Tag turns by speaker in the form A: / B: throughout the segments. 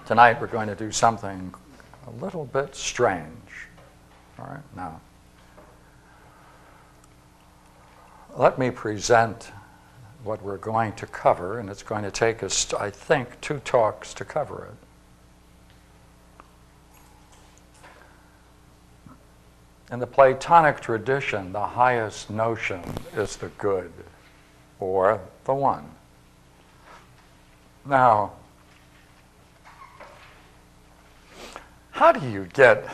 A: Tonight we're going to do something a little bit strange. All right, now let me present what we're going to cover, and it's going to take us, I think, 2 talks to cover it. In the Platonic tradition, the highest notion is the good, or the one. Now, how do you get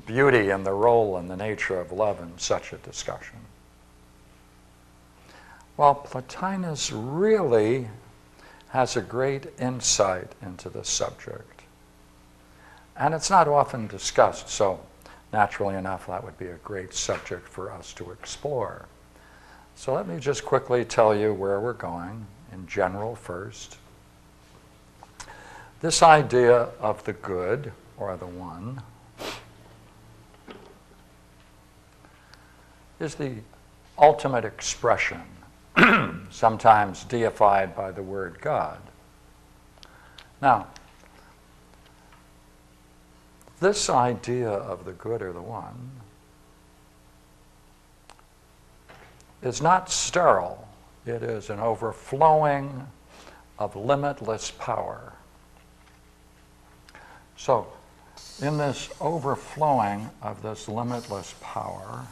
A: beauty and the role and the nature of love in such a discussion? Well, Plotinus really has a great insight into this subject. And it's not often discussed, so naturally enough, that would be a great subject for us to explore. So let me just quickly tell you where we're going in general first. This idea of the good, or the one, is the ultimate expression, sometimes deified by the word God. Now, this idea of the good or the one is not sterile. It is an overflowing of limitless power. So, in this overflowing of this limitless power,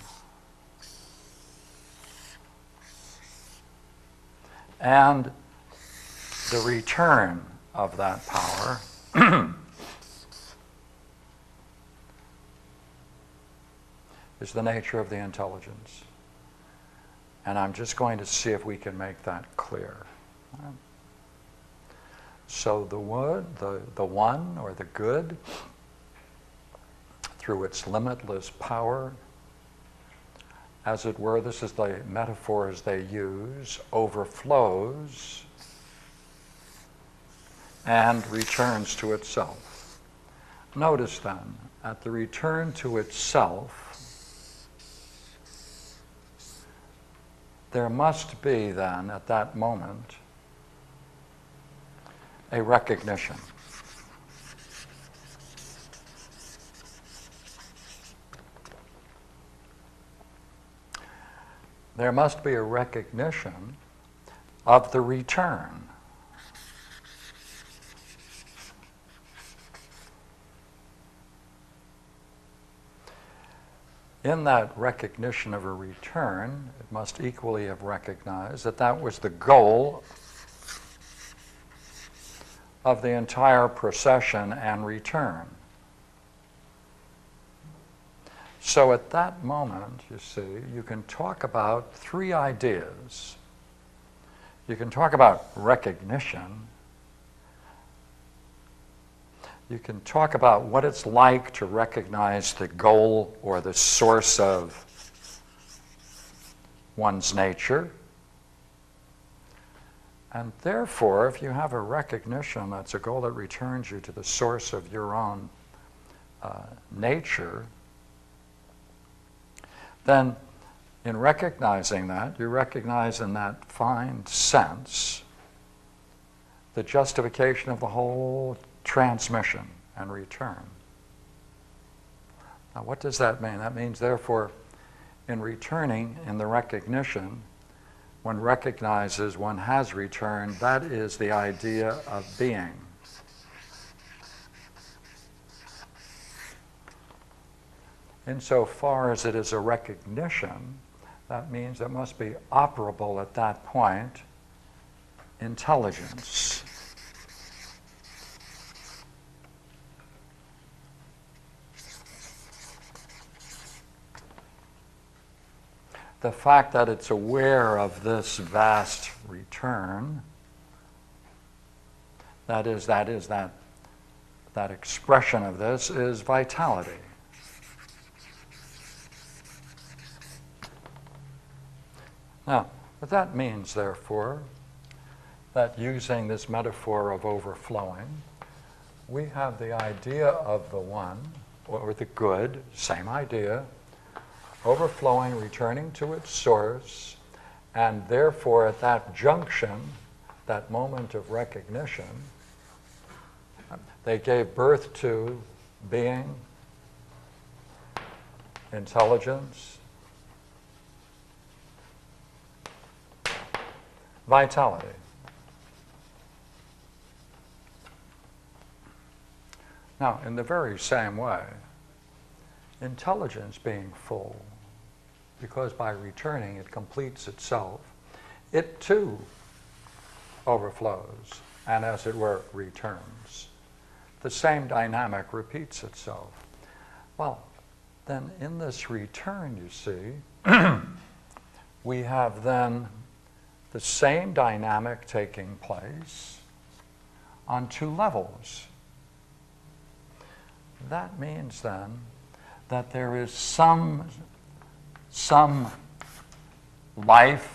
A: and the return of that power is the nature of the intelligence. And I'm just going to see if we can make that clear. So the one, or the good, through its limitless power, as it were, this is the metaphors they use, overflows and returns to itself. Notice then, at the return to itself, there must be then, at that moment, a recognition. There must be a recognition of the return. In that recognition of a return, it must equally have recognized that that was the goal of the entire procession and return. So at that moment, you see, you can talk about 3 ideas. You can talk about recognition. You can talk about what it's like to recognize the goal or the source of one's nature. And therefore, if you have a recognition that's a goal that returns you to the source of your own nature, then in recognizing that, you recognize in that fine sense the justification of the whole transmission and return. Now, what does that mean? That means, therefore, in returning, in the recognition, one recognizes one has returned. That is the idea of being. Insofar as it is a recognition, that means it must be operable at that point, intelligence. The fact that it's aware of this vast return, that is that that expression of this is vitality. Now, what that means, therefore, that using this metaphor of overflowing, we have the idea of the one, or the good, same idea, overflowing, returning to its source, and therefore at that junction, that moment of recognition, they gave birth to being, intelligence, vitality. Now, in the very same way, intelligence being full, because by returning it completes itself, it too overflows and, as it were, returns. The same dynamic repeats itself. Well, then in this return, you see, we have then the same dynamic taking place on two levels. That means then that there is some life.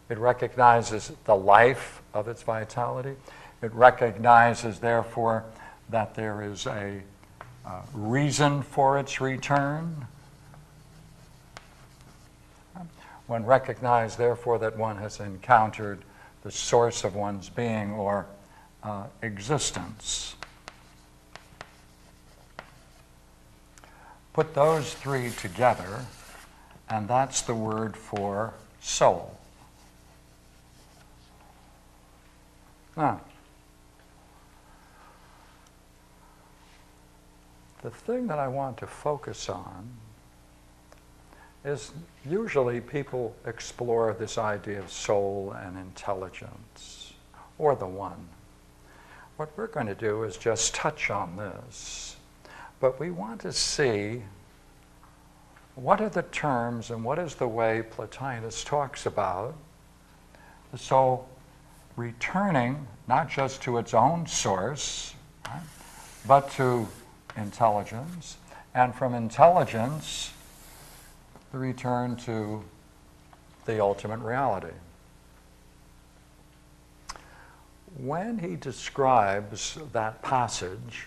A: It recognizes the life of its vitality. It recognizes, therefore, that there is a reason for its return. One recognizes, therefore, that one has encountered the source of one's being or existence. Put those three together, and that's the word for soul. Now, the thing that I want to focus on is usually people explore this idea of soul and intelligence, or the one. What we're going to do is just touch on this, but we want to see what are the terms and what is the way Plotinus talks about the soul returning not just to its own source, right, but to intelligence, and from intelligence, the return to the ultimate reality. When he describes that passage,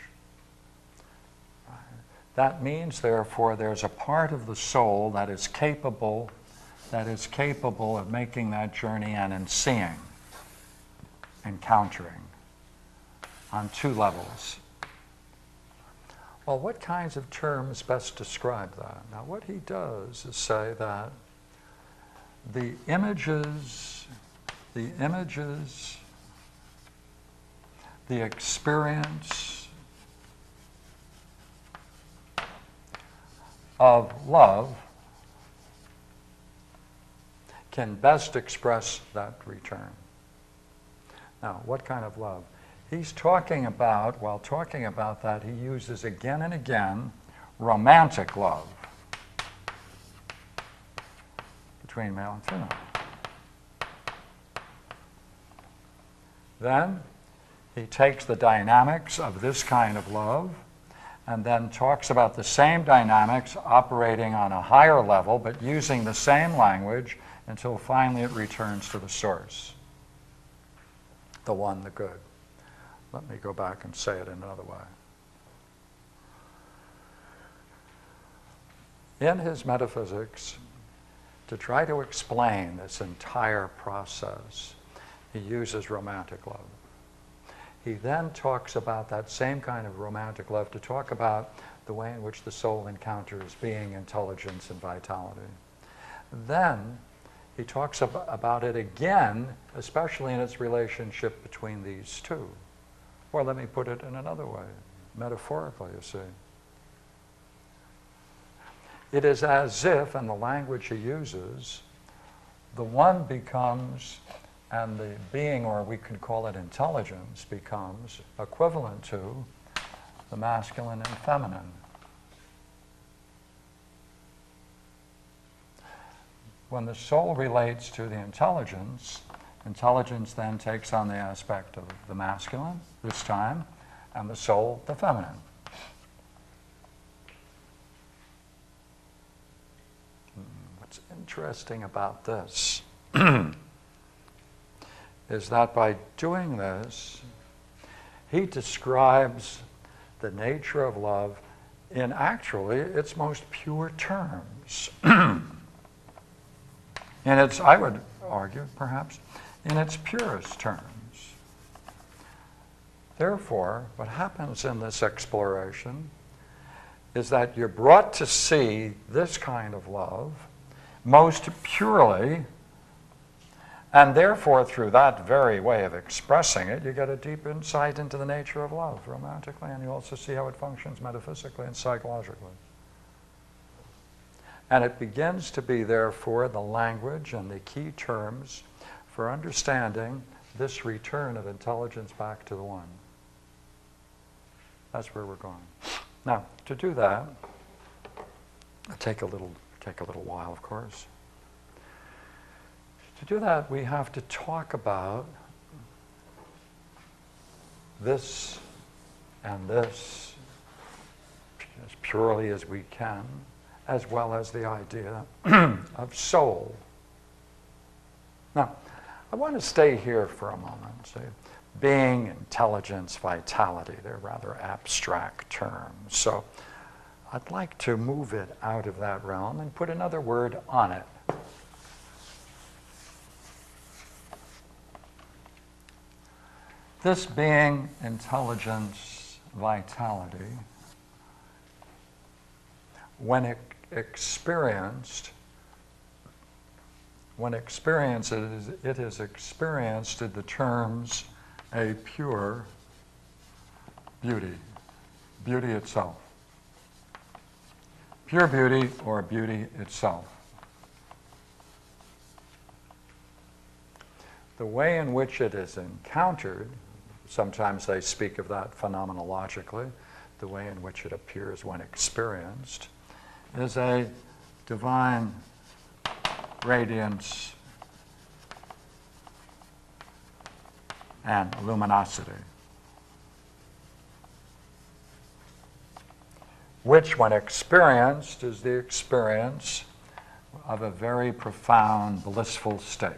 A: that means, therefore, there's a part of the soul that is capable of making that journey and in seeing, encountering, on two levels. Well, what kinds of terms best describe that? Now, what he does is say that the images, the experience of love can best express that return. Now, what kind of love? He's talking about, while talking about that, he uses again and again romantic love between male and female. Then he takes the dynamics of this kind of love and then talks about the same dynamics operating on a higher level but using the same language until finally it returns to the source, the one, the good. Let me go back and say it in another way. In his metaphysics, to try to explain this entire process, he uses romantic love. He then talks about that same kind of romantic love to talk about the way in which the soul encounters being, intelligence, and vitality. Then he talks about it again, especially in its relationship between these two. Or let me put it in another way, metaphorically, you see. It is as if, in the language he uses, the one becomes, and the being, or we could call it intelligence, becomes equivalent to the masculine and feminine. When the soul relates to the intelligence, Intelligence then takes on the aspect of the masculine this time, and the soul the feminine. What's interesting about this is that by doing this, he describes the nature of love in actually its most pure terms. In its, I would argue, perhaps, in its purest terms. Therefore, what happens in this exploration is that you're brought to see this kind of love most purely, and therefore, through that very way of expressing it, you get a deep insight into the nature of love romantically, and you also see how it functions metaphysically and psychologically. And it begins to be, therefore, the language and the key terms for understanding this return of intelligence back to the one. That's where we're going. Now, to do that, it'll take a little while, of course. To do that, we have to talk about this and this as purely as we can, as well as the idea of soul. Now, I want to stay here for a moment. Say, being, intelligence, vitality, they're rather abstract terms. So I'd like to move it out of that realm and put another word on it. This being, intelligence, vitality, when it experienced, it is experienced in the terms a pure beauty, beauty itself. Pure beauty or beauty itself. The way in which it is encountered, sometimes they speak of that phenomenologically, the way in which it appears when experienced, is a divine radiance and luminosity, which, when experienced, is the experience of a very profound, blissful state.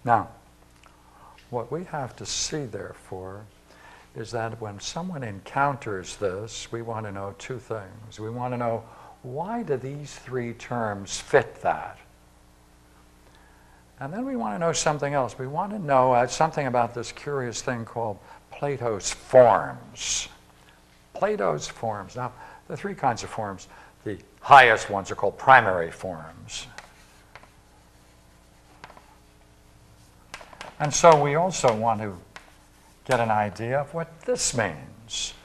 A: Now, what we have to see, therefore, is that when someone encounters this, we want to know two things. We want to know, why do these three terms fit that? And then we want to know something else. We want to know something about this curious thing called Plato's forms. Plato's forms. Now, there are three kinds of forms. The highest ones are called primary forms. And so we also want to get an idea of what this means.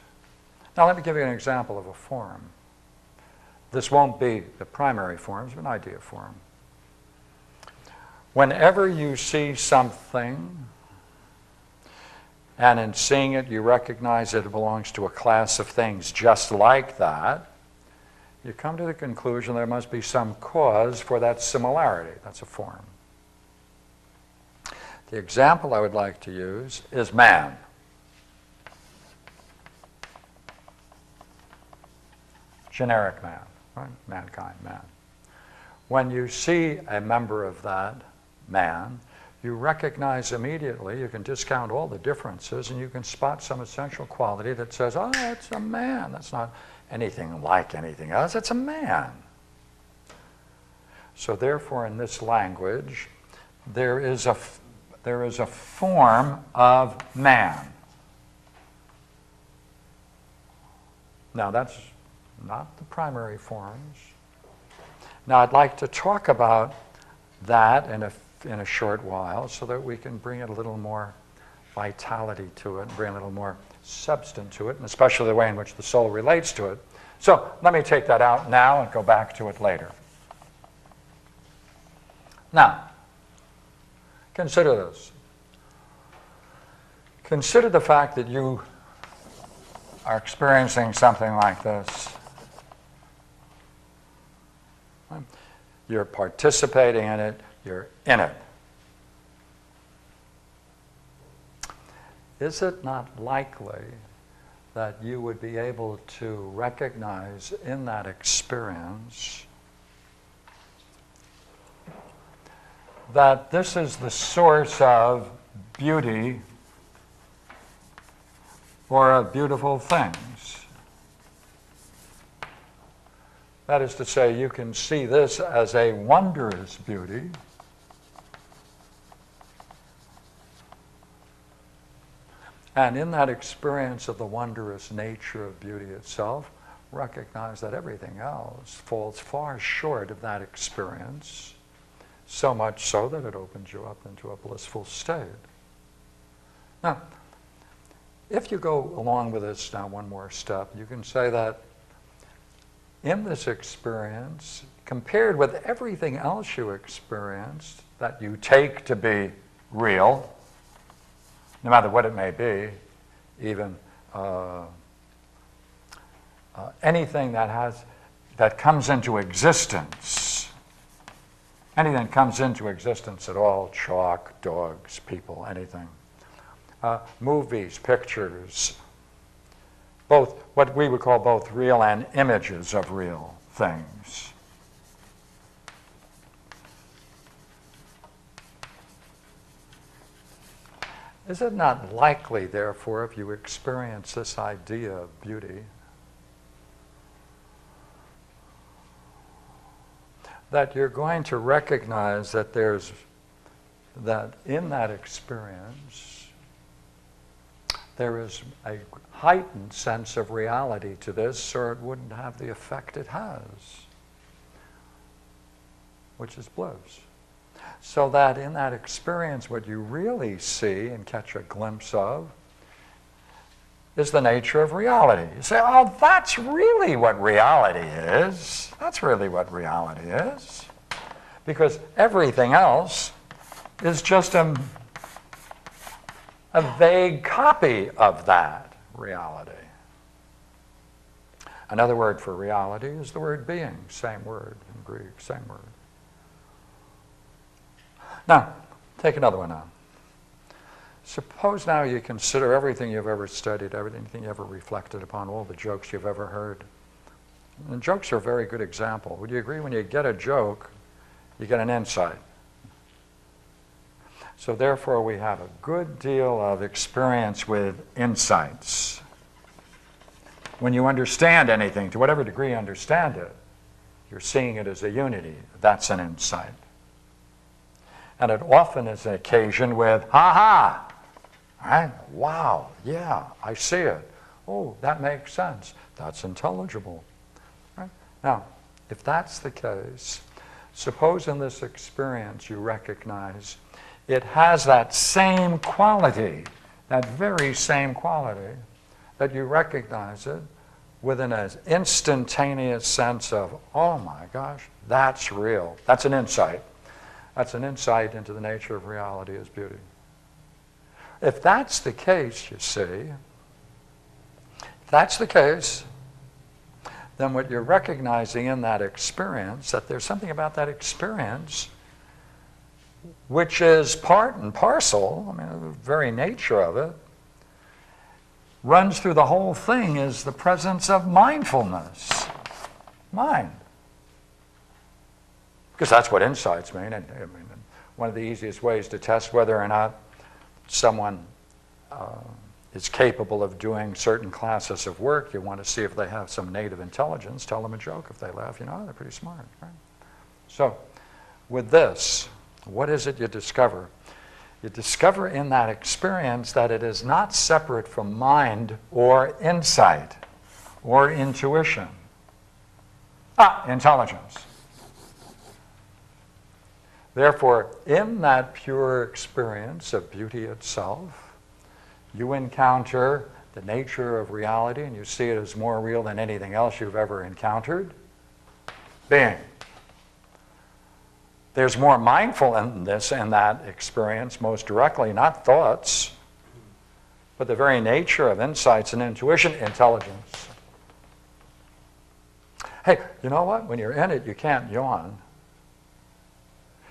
A: Now, let me give you an example of a form. This won't be the primary forms, but an idea form. Whenever you see something, and in seeing it you recognize that it belongs to a class of things just like that, you come to the conclusion there must be some cause for that similarity. That's a form. The example I would like to use is man. Generic man, right? Mankind, man. When you see a member of that man, you recognize immediately, you can discount all the differences, and you can spot some essential quality that says, oh, it's a man. That's not anything like anything else. It's a man. So therefore, in this language, there is a form of man. Now, that's not the primary forms. Now, I'd like to talk about that in a short while so that we can bring a little more vitality to it, and bring a little more substance to it, and especially the way in which the soul relates to it. So let me take that out now and go back to it later. Now, consider this. Consider the fact that you are experiencing something like this. You're participating in it. You're in it. Is it not likely that you would be able to recognize in that experience that this is the source of beauty or of beautiful things? That is to say, you can see this as a wondrous beauty, and in that experience of the wondrous nature of beauty itself, recognize that everything else falls far short of that experience, so much so that it opens you up into a blissful state. Now, if you go along with this now one more step, you can say that in this experience, compared with everything else you experienced that you take to be real, no matter what it may be, even anything that comes into existence, anything that comes into existence at all, chalk, dogs, people, anything, movies, pictures, both what we would call both real and images of real things. Is it not likely, therefore, if you experience this idea of beauty, that you're going to recognize that that in that experience, there is a heightened sense of reality to this, or it wouldn't have the effect it has, which is bliss. So that in that experience, what you really see and catch a glimpse of is the nature of reality. You say, oh, that's really what reality is. That's really what reality is. Because everything else is just a vague copy of that reality. Another word for reality is the word being. Same word in Greek, same word. Now, take another one now. Suppose now you consider everything you've ever studied, everything you ever reflected upon, all the jokes you've ever heard. And jokes are a very good example. Would you agree when you get a joke, you get an insight? So therefore, we have a good deal of experience with insights. When you understand anything, to whatever degree you understand it, you're seeing it as a unity. That's an insight. And it often is an occasion with, ha-ha, right? Wow, yeah, I see it. Oh, that makes sense. That's intelligible. Right? Now, if that's the case, suppose in this experience you recognize it has that same quality, that very same quality, that you recognize it within an instantaneous sense of, oh my gosh, that's real. That's an insight. That's an insight into the nature of reality as beauty. If that's the case, you see, if that's the case, then what you're recognizing in that experience, that there's something about that experience which is part and parcel, I mean, the very nature of it, runs through the whole thing is the presence of mindfulness. Mind. Because that's what insights mean. And I mean, one of the easiest ways to test whether or not someone is capable of doing certain classes of work, you want to see if they have some native intelligence. Tell them a joke. If they laugh, you know, they're pretty smart. Right? So with this, what is it you discover? You discover in that experience that it is not separate from mind or insight or intuition. Intelligence. Therefore, in that pure experience of beauty itself, you encounter the nature of reality and you see it as more real than anything else you've ever encountered. Being. There's more mindfulness in that experience, most directly, not thoughts, but the very nature of insights and intuition, intelligence. Hey, you know what? When you're in it, you can't yawn.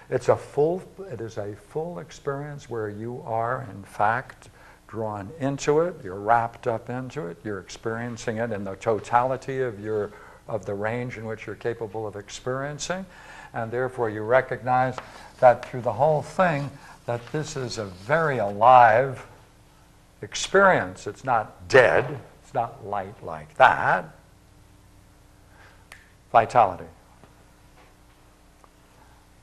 A: It is a full experience where you are, in fact, drawn into it, you're wrapped up into it, you're experiencing it in the totality of the range in which you're capable of experiencing, and therefore you recognize that through the whole thing, that this is a very alive experience. It's not dead, it's not light like that. Vitality.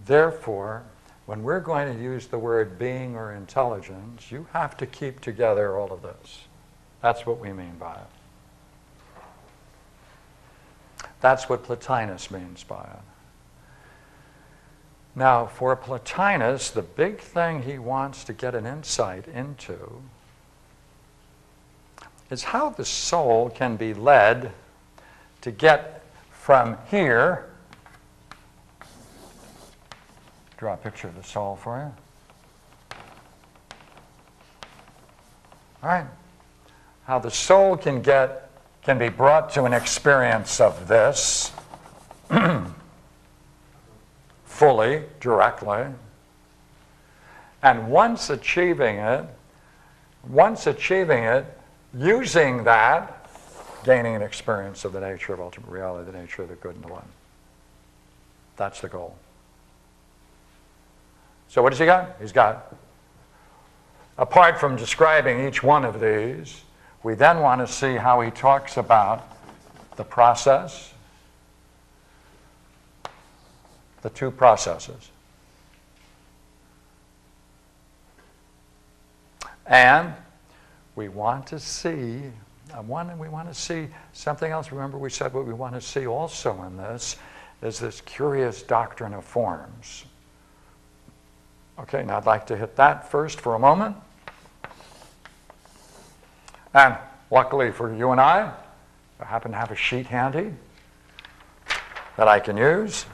A: Therefore, when we're going to use the word being or intelligence, you have to keep together all of this. That's what we mean by it. That's what Plotinus means by it. Now, for Plotinus, the big thing he wants to get an insight into is how the soul can be led to get from here. Draw a picture of the soul for you. All right. How the soul can be brought to an experience of this fully, directly. And once achieving it, using that, gaining an experience of the nature of ultimate reality, the nature of the good and the one. That's the goal. So what has he got? He's got, apart from describing each one of these, we then want to see how he talks about the process, the two processes. And we want to see, we want to see something else. Remember, we said what we want to see also in this is this curious doctrine of forms. Okay, now I'd like to hit that first for a moment. And luckily for you and I happen to have a sheet handy that I can use.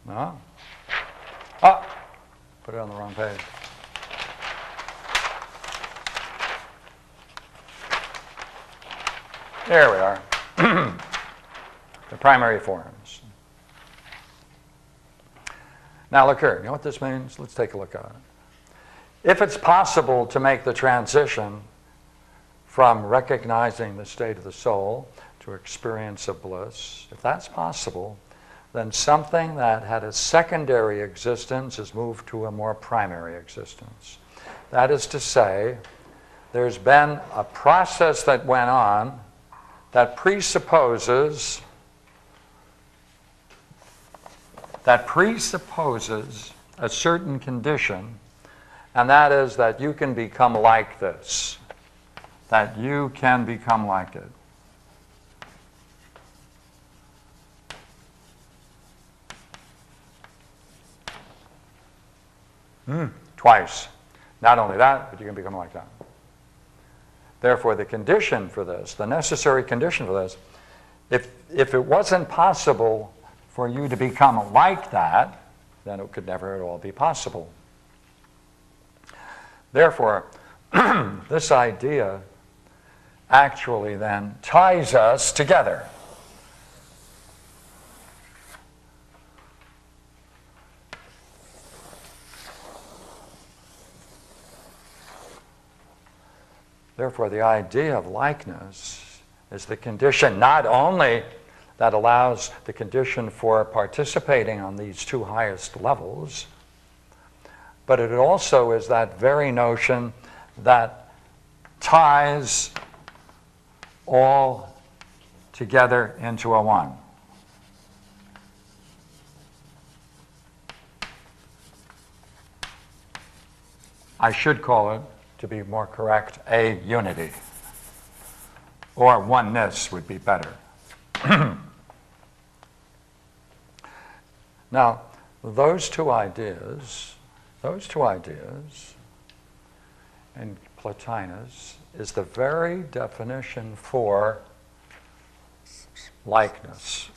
A: No? Ah! Put it on the wrong page. There we are. The primary forms. Now look here. You know what this means? Let's take a look at it. If it's possible to make the transition from recognizing the state of the soul to experience of bliss, if that's possible, then something that had a secondary existence is moved to a more primary existence. That is to say, there's been a process that went on that presupposes a certain condition, and that is that you can become like this, that you can become like it. Twice. Not only that, but you can become like that. Therefore, the condition for this, the necessary condition for this, if it wasn't possible for you to become like that, then it could never at all be possible. Therefore, this idea actually then ties us together. Therefore, the idea of likeness is the condition not only that allows the condition for participating on these two highest levels, but it also is that very notion that ties all together into a one. I should call it, to be more correct, a unity. Or oneness would be better. Now, those two ideas in Plotinus is the very definition for likeness.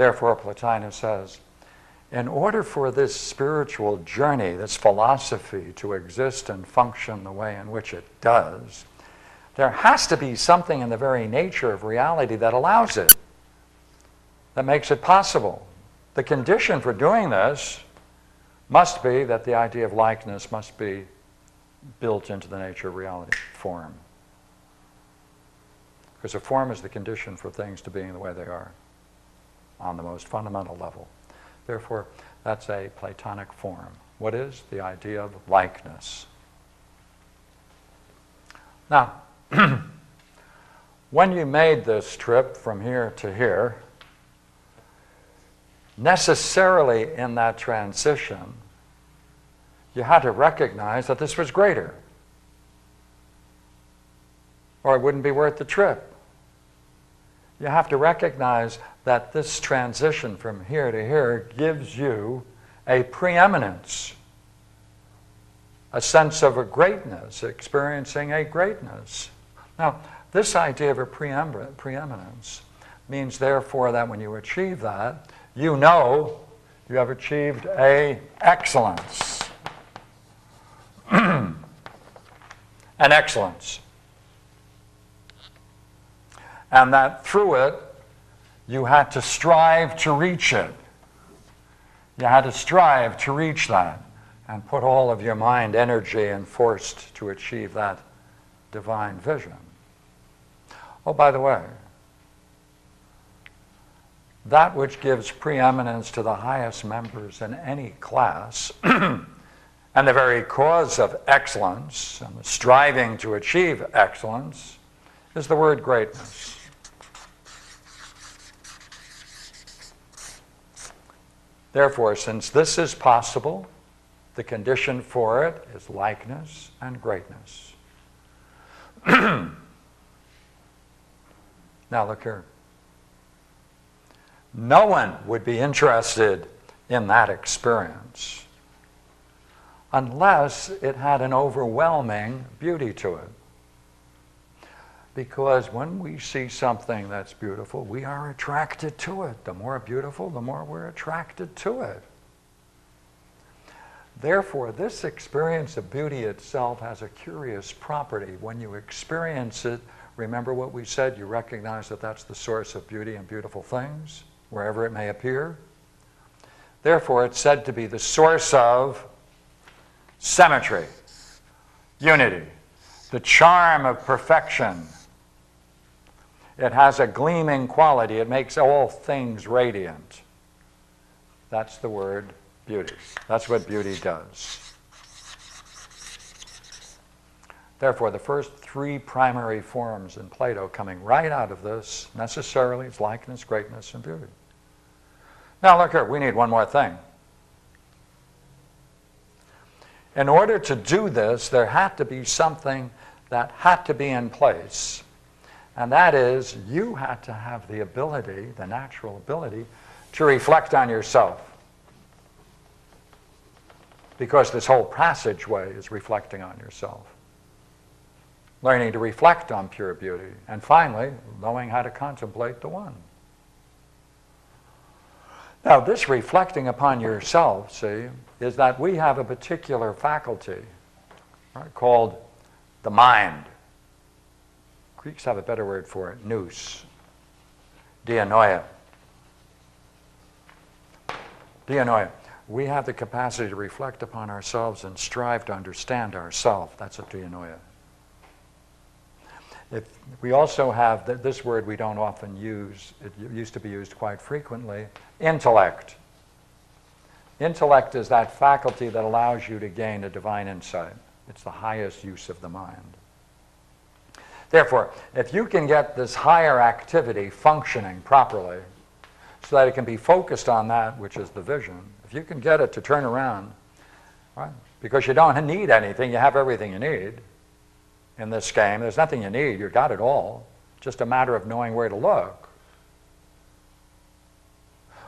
A: Therefore, Plotinus says, in order for this spiritual journey, this philosophy to exist and function the way in which it does, there has to be something in the very nature of reality that allows it, that makes it possible. The condition for doing this must be that the idea of likeness must be built into the nature of reality, form. Because a form is the condition for things to being the way they are on the most fundamental level. Therefore, that's a Platonic form. What is the idea of likeness? Now, when you made this trip from here to here, necessarily in that transition, you had to recognize that this was greater, or it wouldn't be worth the trip. You have to recognize that this transition from here to here gives you a preeminence, a sense of a greatness, experiencing a greatness. Now, this idea of a preeminence means, therefore, that when you achieve that, you know you have achieved a excellence. An excellence. And that through it, you had to strive to reach it. You had to strive to reach that and put all of your mind, energy, and force to achieve that divine vision. Oh, by the way, that which gives preeminence to the highest members in any class and the very cause of excellence and the striving to achieve excellence is the word greatness. Therefore, since this is possible, the condition for it is likeness and greatness. Now look here. No one would be interested in that experience unless it had an overwhelming beauty to it. Because when we see something that's beautiful, we are attracted to it. The more beautiful, the more we're attracted to it. Therefore, this experience of beauty itself has a curious property. When you experience it, remember what we said, you recognize that that's the source of beauty and beautiful things, wherever it may appear. Therefore, it's said to be the source of symmetry, unity, the charm of perfection. It has a gleaming quality. It makes all things radiant. That's the word beauty. That's what beauty does. Therefore, the first three primary forms in Plato coming right out of this necessarily is likeness, greatness, and beauty. Now look here, we need one more thing. In order to do this, there had to be something that had to be in place. And that is, you had to have the ability, the natural ability, to reflect on yourself. Because this whole passageway is reflecting on yourself. Learning to reflect on pure beauty. And finally, knowing how to contemplate the one. Now, this reflecting upon yourself, see, is that we have a particular faculty, right, called the mind. Greeks have a better word for it, nous, dianoia. Dianoia. We have the capacity to reflect upon ourselves and strive to understand ourselves. That's a dianoia. We also have, this word we don't often use, it used to be used quite frequently, intellect. Intellect is that faculty that allows you to gain a divine insight. It's the highest use of the mind. Therefore, if you can get this higher activity functioning properly so that it can be focused on that which is the vision, if you can get it to turn around, right, because you don't need anything, you have everything you need in this game. There's nothing you need, you've got it all. Just a matter of knowing where to look.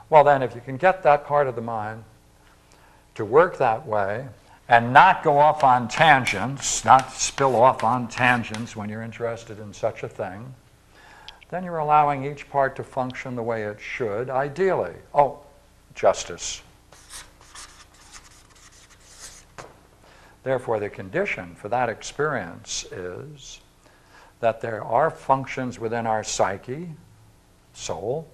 A: Well then, if you can get that part of the mind to work that way, and not go off on tangents, not spill off on tangents when you're interested in such a thing, then you're allowing each part to function the way it should, ideally. Oh, justice. Therefore, the condition for that experience is that there are functions within our psyche, soul,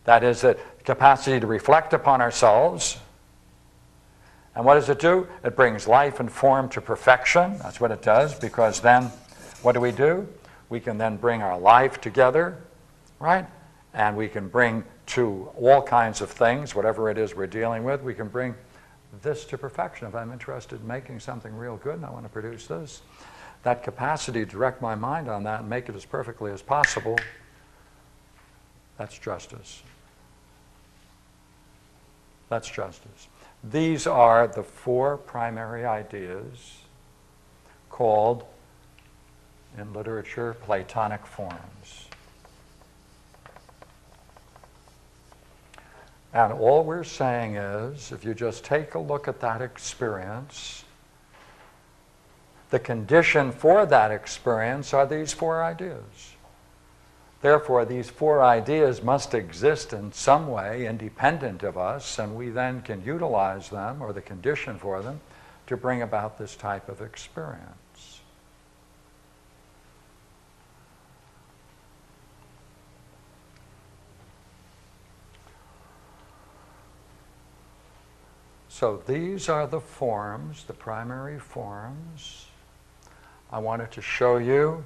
A: that is the capacity to reflect upon ourselves. And what does it do? It brings life and form to perfection. That's what it does, because then what do? We can then bring our life together, right? And we can bring to all kinds of things, whatever it is we're dealing with, we can bring this to perfection. If I'm interested in making something real good and I want to produce this, that capacity to direct my mind on that and make it as perfectly as possible, that's justice. That's justice. These are the four primary ideas called, in literature, Platonic forms. And all we're saying is, if you just take a look at that experience, the condition for that experience are these four ideas. Therefore, these four ideas must exist in some way independent of us, and we then can utilize them, or the condition for them, to bring about this type of experience. So these are the forms, the primary forms. I wanted to show you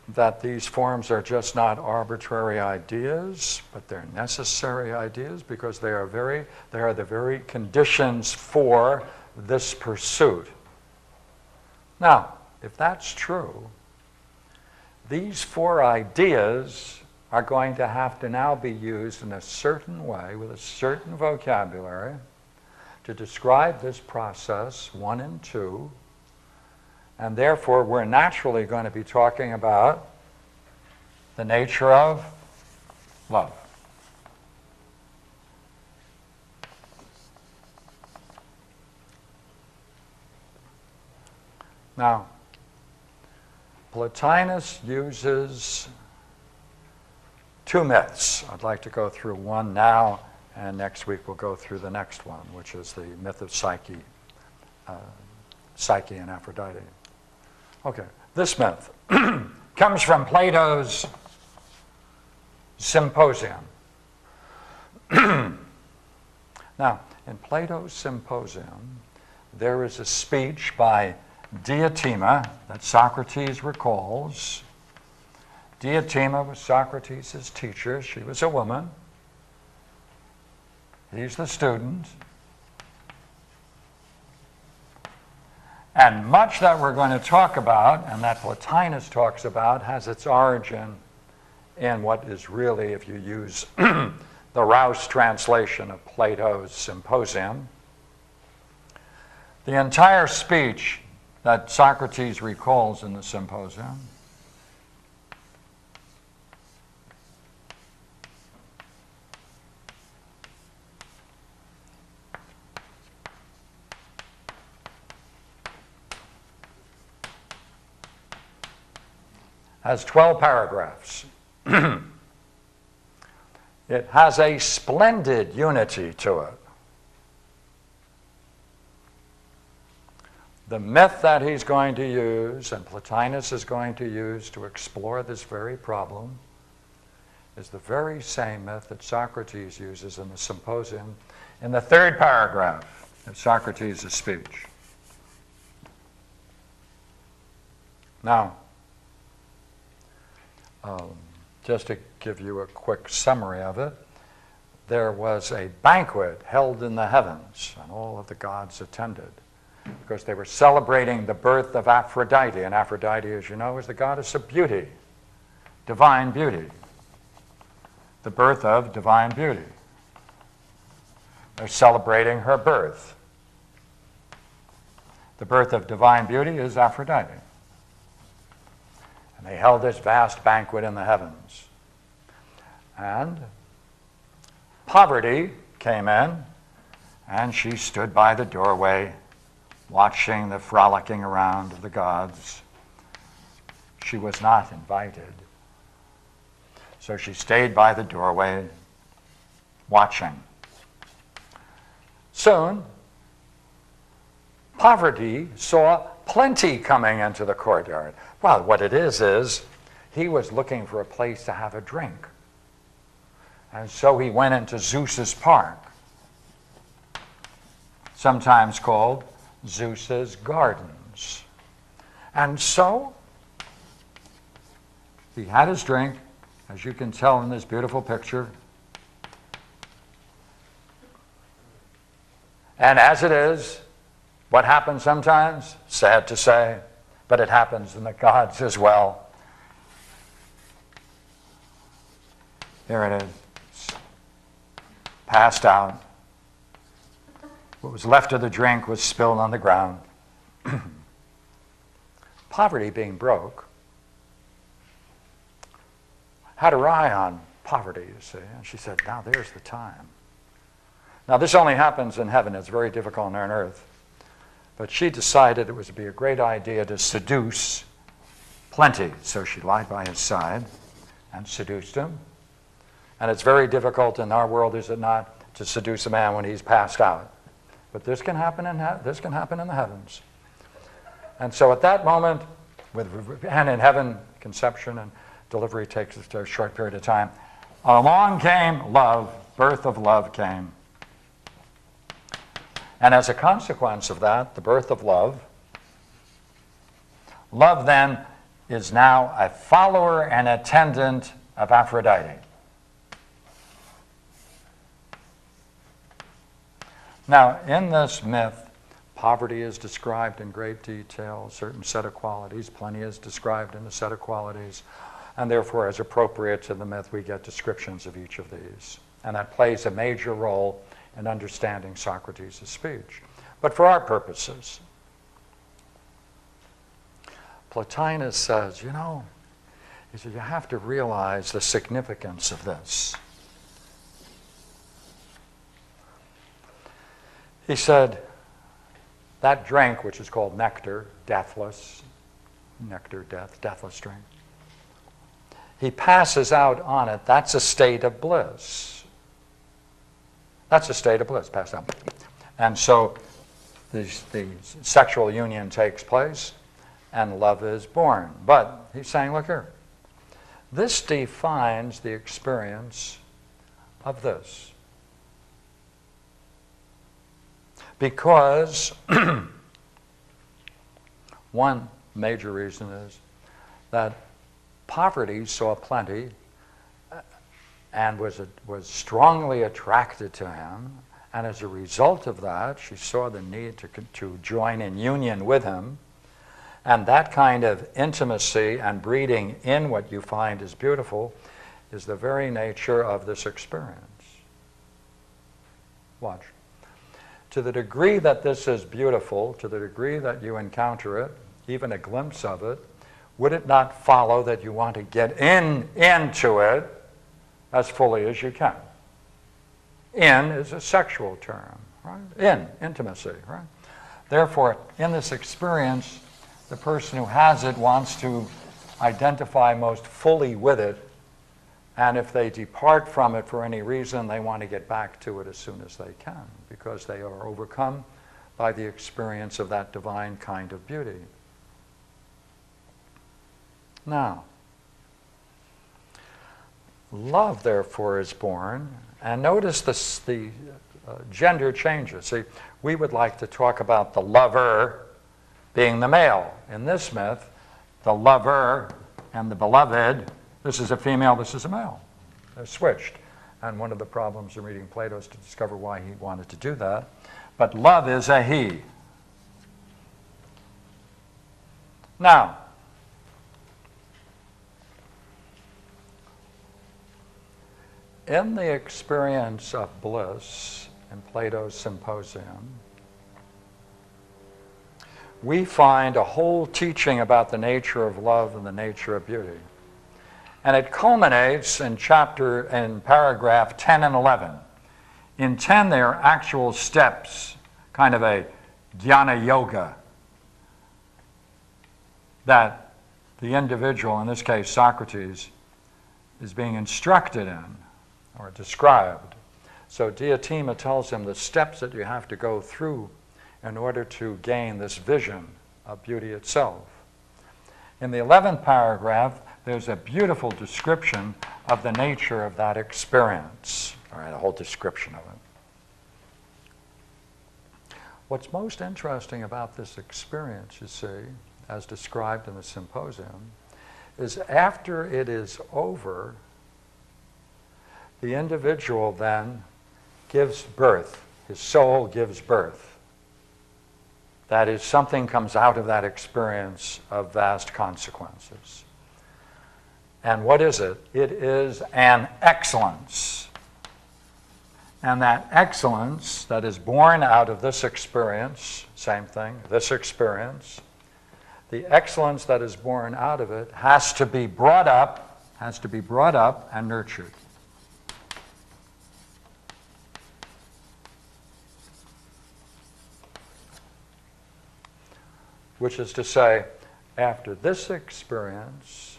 A: that these forms are just not arbitrary ideas, but they're necessary ideas because they are the very conditions for this pursuit. Now, if that's true, these four ideas are going to have to now be used in a certain way with a certain vocabulary to describe this process, 1 and 2, and therefore we're naturally going to be talking about the nature of love. Now, Plotinus uses two myths. I'd like to go through one now, and next week we'll go through the next one, which is the myth of Psyche and Aphrodite. Okay, this myth comes from Plato's Symposium. Now, in Plato's Symposium, there is a speech by Diotima that Socrates recalls. Diotima was Socrates' teacher. She was a woman. He's the student. And much that we're going to talk about, and that Plotinus talks about, has its origin in what is really, if you use the Rouse translation of Plato's Symposium, the entire speech that Socrates recalls in the Symposium has 12 paragraphs. It has a splendid unity to it. The myth that he's going to use, and Plotinus is going to use to explore this very problem, is the very same myth that Socrates uses in the Symposium in the third paragraph of Socrates' speech. Now, just to give you a quick summary of it, there was a banquet held in the heavens, and all of the gods attended, because they were celebrating the birth of Aphrodite. And Aphrodite, as you know, is the goddess of beauty, divine beauty, the birth of divine beauty. They're celebrating her birth. The birth of divine beauty is Aphrodite. And they held this vast banquet in the heavens. And Poverty came in, and she stood by the doorway, watching the frolicking around of the gods. She was not invited. So she stayed by the doorway, watching. Soon, Poverty saw Plenty coming into the courtyard. Well, what it is he was looking for a place to have a drink. And so he went into Zeus's park, sometimes called Zeus's gardens. And so he had his drink, as you can tell in this beautiful picture. And as it is, what happens sometimes, sad to say, but it happens in the gods as well. Here it is, passed out. What was left of the drink was spilled on the ground. Poverty, being broke, had her eye on Poverty, you see, and she said, now there's the time. Now this only happens in heaven. It's very difficult on earth. But she decided it would be a great idea to seduce Plenty. So she lied by his side and seduced him. And it's very difficult in our world, is it not, to seduce a man when he's passed out. But this can happen in the heavens. And so at that moment, and in heaven, conception and delivery takes a short period of time, along came love, birth of love came. And as a consequence of that, the birth of love, love then is now a follower and attendant of Aphrodite. Now, in this myth, Poverty is described in great detail, a certain set of qualities. Plenty is described in a set of qualities. And therefore, as appropriate to the myth, we get descriptions of each of these. And that plays a major role in understanding Socrates' speech. But for our purposes, Plotinus says, he said, you have to realize the significance of this. He said, that drink, which is called nectar, deathless, nectar, death, deathless drink, he passes out on it. That's a state of bliss. That's a state of bliss, passed out. And so the sexual union takes place and love is born. But he's saying, look here, this defines the experience of this. Because one major reason is that Poverty saw Plenty and was strongly attracted to him, and as a result of that, she saw the need to join in union with him, and that kind of intimacy and breeding in what you find is beautiful is the very nature of this experience. Watch. To the degree that this is beautiful, to the degree that you encounter it, even a glimpse of it, would it not follow that you want to get into it as fully as you can? In is a sexual term, right? Intimacy, right? Therefore, in this experience, the person who has it wants to identify most fully with it, and if they depart from it for any reason, they want to get back to it as soon as they can, because they are overcome by the experience of that divine kind of beauty. Now, love, therefore, is born, and notice the gender changes. See, we would like to talk about the lover being the male. In this myth, the lover and the beloved, this is a female, this is a male. They're switched. And one of the problems in reading Plato is to discover why he wanted to do that. But love is a he. Now, in the experience of bliss in Plato's Symposium, we find a whole teaching about the nature of love and the nature of beauty. And it culminates in paragraph 10 and 11. In 10, there are actual steps, kind of a jnana yoga, that the individual, in this case Socrates, is being instructed in or described. So Diotima tells him the steps that you have to go through in order to gain this vision of beauty itself. In the 11th paragraph, there's a beautiful description of the nature of that experience, all right, a whole description of it. What's most interesting about this experience, you see, as described in the symposium, is after it is over, the individual then gives birth. His soul gives birth. That is, something comes out of that experience of vast consequences. And what is it? It is an excellence. And that excellence that is born out of this experience, same thing, this experience, the excellence that is born out of it has to be brought up and nurtured. Which is to say, after this experience,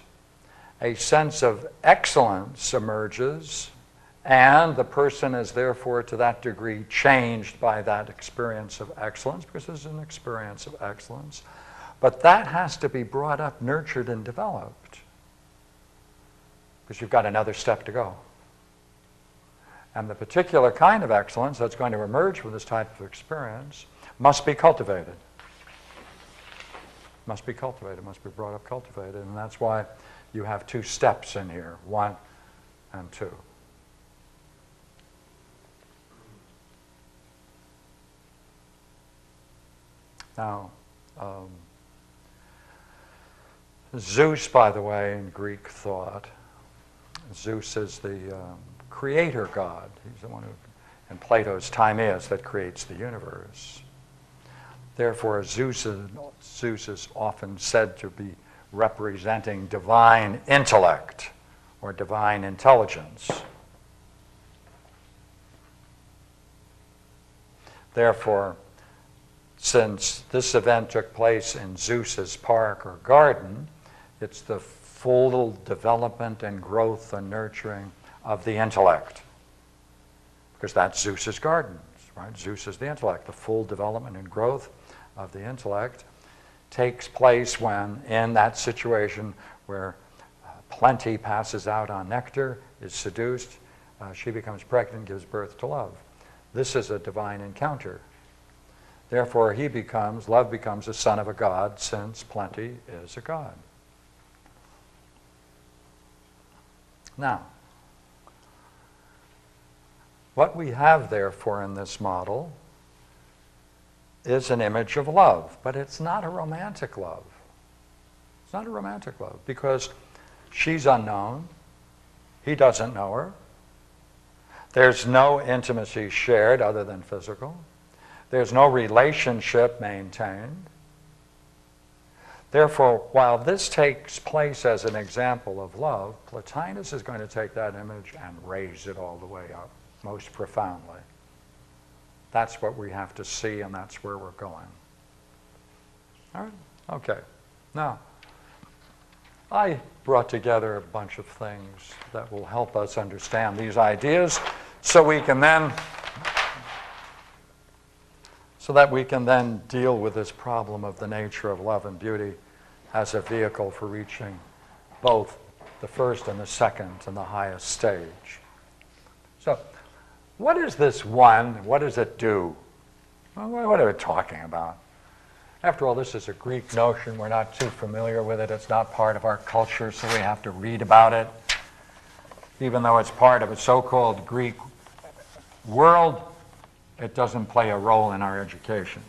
A: a sense of excellence emerges, and the person is therefore to that degree changed by that experience of excellence, because this is an experience of excellence. But that has to be brought up, nurtured, and developed, because you've got another step to go. And the particular kind of excellence that's going to emerge from this type of experience must be cultivated. Must be cultivated, must be brought up, cultivated. And that's why you have two steps in here, 1 and 2. Now, Zeus, by the way, in Greek thought, Zeus is the creator god. He's the one who, in Plato's Timaeus, that creates the universe. Therefore, Zeus is often said to be representing divine intellect or divine intelligence. Therefore, since this event took place in Zeus's park or garden, it's the full development and growth and nurturing of the intellect, because that's Zeus's gardens, right? Zeus is the intellect. The full development and growth of the intellect takes place when, in that situation where plenty passes out on nectar, is seduced, she becomes pregnant, gives birth to love. This is a divine encounter. Therefore, love becomes a son of a god, since plenty is a god. Now, what we have, therefore, in this model is an image of love, but it's not a romantic love. It's not a romantic love, because she's unknown, he doesn't know her, there's no intimacy shared other than physical, there's no relationship maintained. Therefore, while this takes place as an example of love, Plotinus is going to take that image and raise it all the way up, most profoundly. That's what we have to see, and that's where we're going. All right? Okay. Now, I brought together a bunch of things that will help us understand these ideas so that we can then deal with this problem of the nature of love and beauty as a vehicle for reaching both the first and the second and the highest stage. So, what is this one? What does it do? Well, what are we talking about? After all, this is a Greek notion. We're not too familiar with it. It's not part of our culture, so we have to read about it. Even though it's part of a so-called Greek world, it doesn't play a role in our education.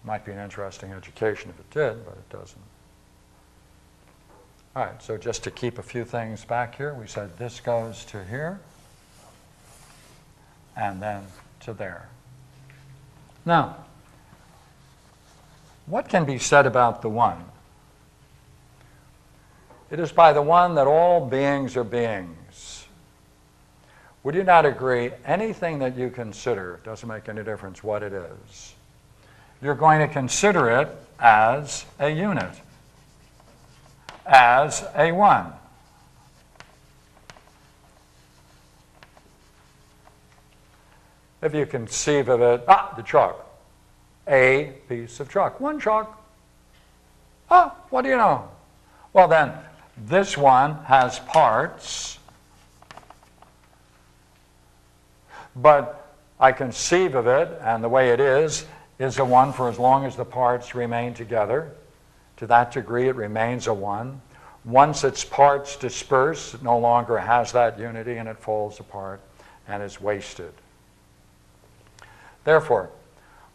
A: Might be an interesting education if it did, but it doesn't. All right, so just to keep a few things back here, we said this goes to here, and then to there. Now, what can be said about the one? It is by the one that all beings are beings. Would you not agree? Anything that you consider, doesn't make any difference what it is, you're going to consider it as a unit, as a one. If you conceive of it, the chalk. A piece of chalk. One chalk. What do you know? Well then, this one has parts, but I conceive of it, and the way it is a one for as long as the parts remain together. To that degree, it remains a one. Once its parts disperse, it no longer has that unity, and it falls apart and is wasted. Therefore,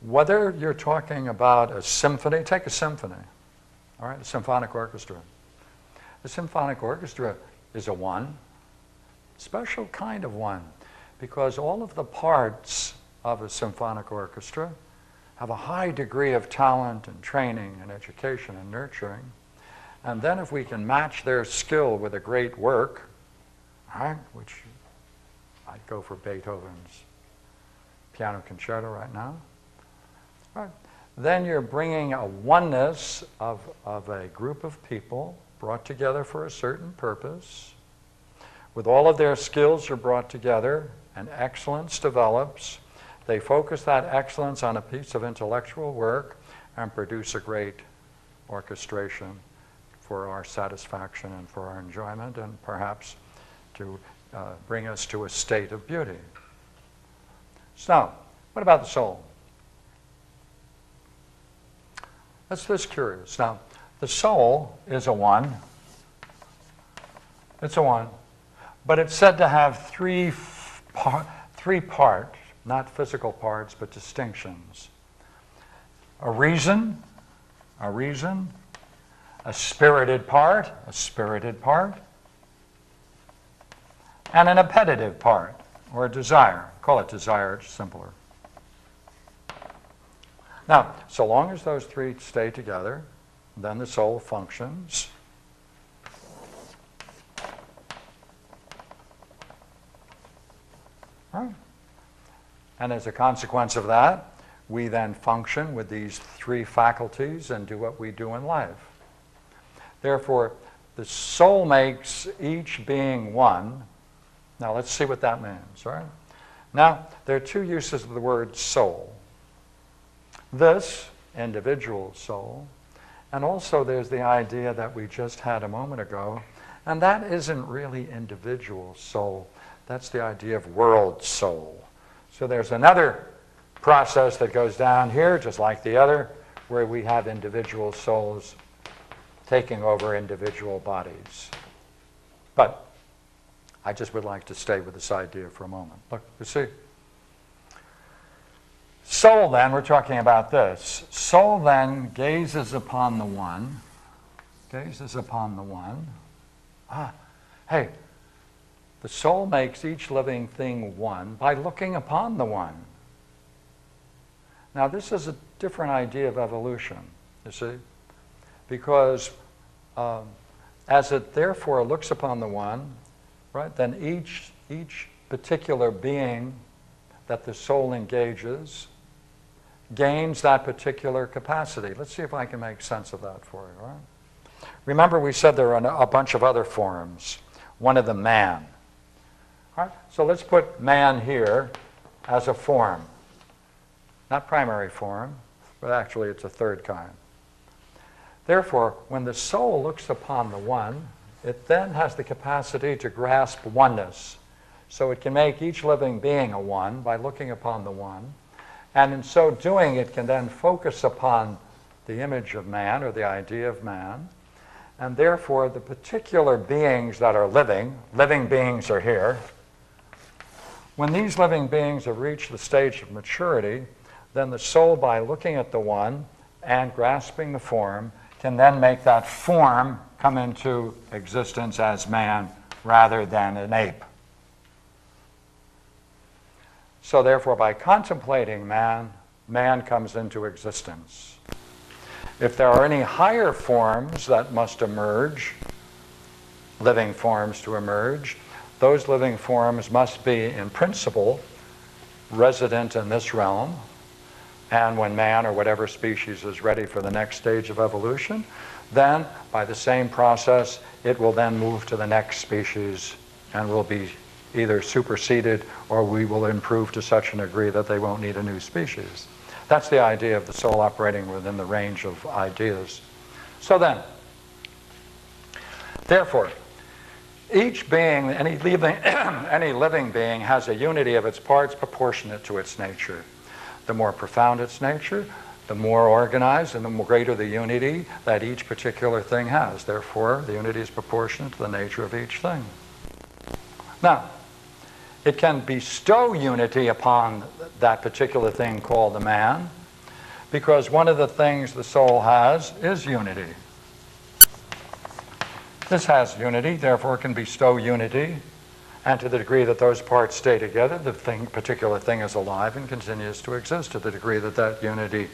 A: whether you're talking about a symphony, take a symphony, all right, a symphonic orchestra. The symphonic orchestra is a one, special kind of one, because all of the parts of a symphonic orchestra have a high degree of talent and training and education and nurturing. And then if we can match their skill with a great work, right, which I'd go for Beethoven's piano concerto right now, right, then you're bringing a oneness of a group of people brought together for a certain purpose. With all of their skills are brought together and excellence develops. They focus that excellence on a piece of intellectual work and produce a great orchestration for our satisfaction and for our enjoyment, and perhaps to bring us to a state of beauty. So, what about the soul? That's this curious. Now, the soul is a one. It's a one. But it's said to have three parts, not physical parts, but distinctions. A reason, a spirited part, and an appetitive part, or a desire. Call it desire, it's simpler. Now, so long as those three stay together, then the soul functions. Right. And as a consequence of that, we then function with these three faculties and do what we do in life. Therefore, the soul makes each being one. Now let's see what that means, right? Now, there are two uses of the word soul. This, individual soul, and also there's the idea that we just had a moment ago, and that isn't really individual soul. That's the idea of world soul. So there's another process that goes down here, just like the other, where we have individual souls taking over individual bodies. But I just would like to stay with this idea for a moment. Look, you see. Soul then, we're talking about this. Soul then gazes upon the one. Hey, the soul makes each living thing one by looking upon the one. Now this is a different idea of evolution, you see, because as it therefore looks upon the one, right, then each particular being that the soul engages gains that particular capacity. Let's see if I can make sense of that for you, right? Remember we said there are a bunch of other forms. One of them, man. All right? So let's put man here as a form. Not primary form, but actually it's a third kind. Therefore, when the soul looks upon the one, it then has the capacity to grasp oneness. So it can make each living being a one by looking upon the one. And in so doing, it can then focus upon the image of man, or the idea of man. And therefore, the particular beings that are living beings are here. When these living beings have reached the stage of maturity, then the soul, by looking at the one and grasping the form, can then make that form come into existence as man rather than an ape. So therefore, by contemplating man, man comes into existence. If there are any higher forms that must emerge, living forms to emerge, those living forms must be, in principle, resident in this realm. And when man or whatever species is ready for the next stage of evolution, then by the same process, it will then move to the next species and will be either superseded or we will improve to such a degree that they won't need a new species. That's the idea of the soul operating within the range of ideas. So then, therefore, each being, any living being has a unity of its parts proportionate to its nature. The more profound its nature, the more organized and the greater the unity that each particular thing has. Therefore, the unity is proportionate to the nature of each thing. Now, it can bestow unity upon that particular thing called the man, because one of the things the soul has is unity. This has unity, therefore it can bestow unity, and to the degree that those parts stay together, the particular thing is alive and continues to exist. To the degree that that unity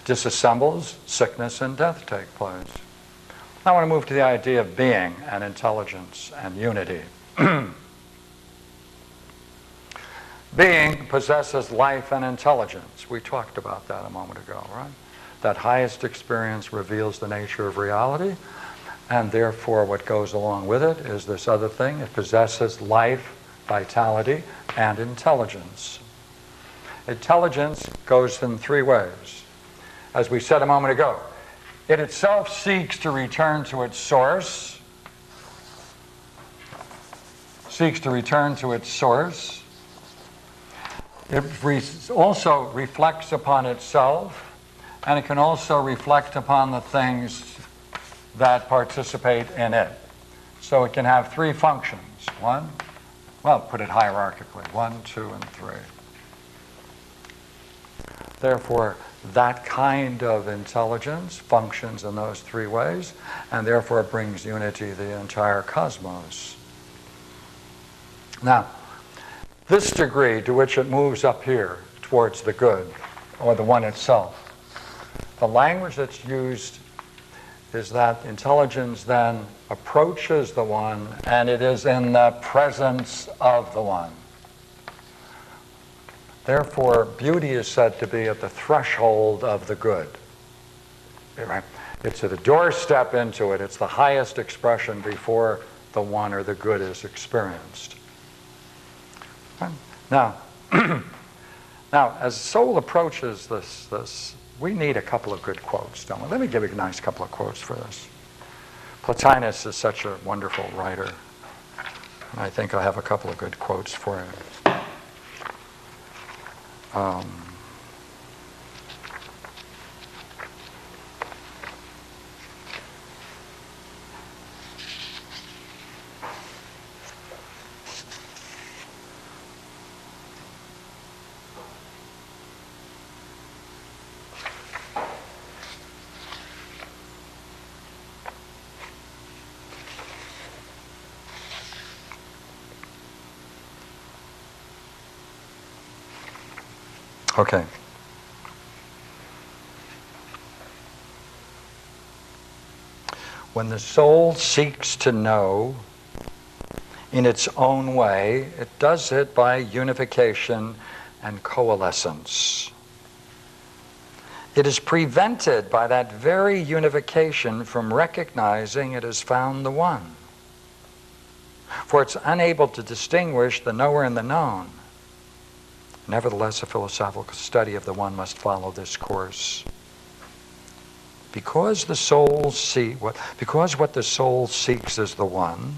A: disassembles, sickness and death take place. I want to move to the idea of being and intelligence and unity. Being possesses life and intelligence. We talked about that a moment ago, right? That highest experience reveals the nature of reality, and therefore what goes along with it is this other thing. It possesses life, vitality, and intelligence. Intelligence goes in three ways. As we said a moment ago, it itself seeks to return to its source, It also reflects upon itself, and it can also reflect upon the things that participate in it. So it can have three functions. One, well, put it hierarchically, 1, 2, and 3. Therefore, that kind of intelligence functions in those three ways, and therefore brings unity to the entire cosmos. Now, this degree to which it moves up here towards the good, or the one itself, the language that's used is that intelligence then approaches the one, and it is in the presence of the one. Therefore, beauty is said to be at the threshold of the good. It's at the doorstep into it. It's the highest expression before the one or the good is experienced. Now, as soul approaches this, we need a couple of good quotes, don't we? Let me give you a nice couple of quotes for this. Plotinus is such a wonderful writer, and I think I have a couple of good quotes for him. Okay. When the soul seeks to know in its own way, it does it by unification and coalescence. It is prevented by that very unification from recognizing it has found the one. For it's unable to distinguish the knower and the known. Nevertheless, a philosophical study of the one must follow this course. Because what the soul seeks is the one,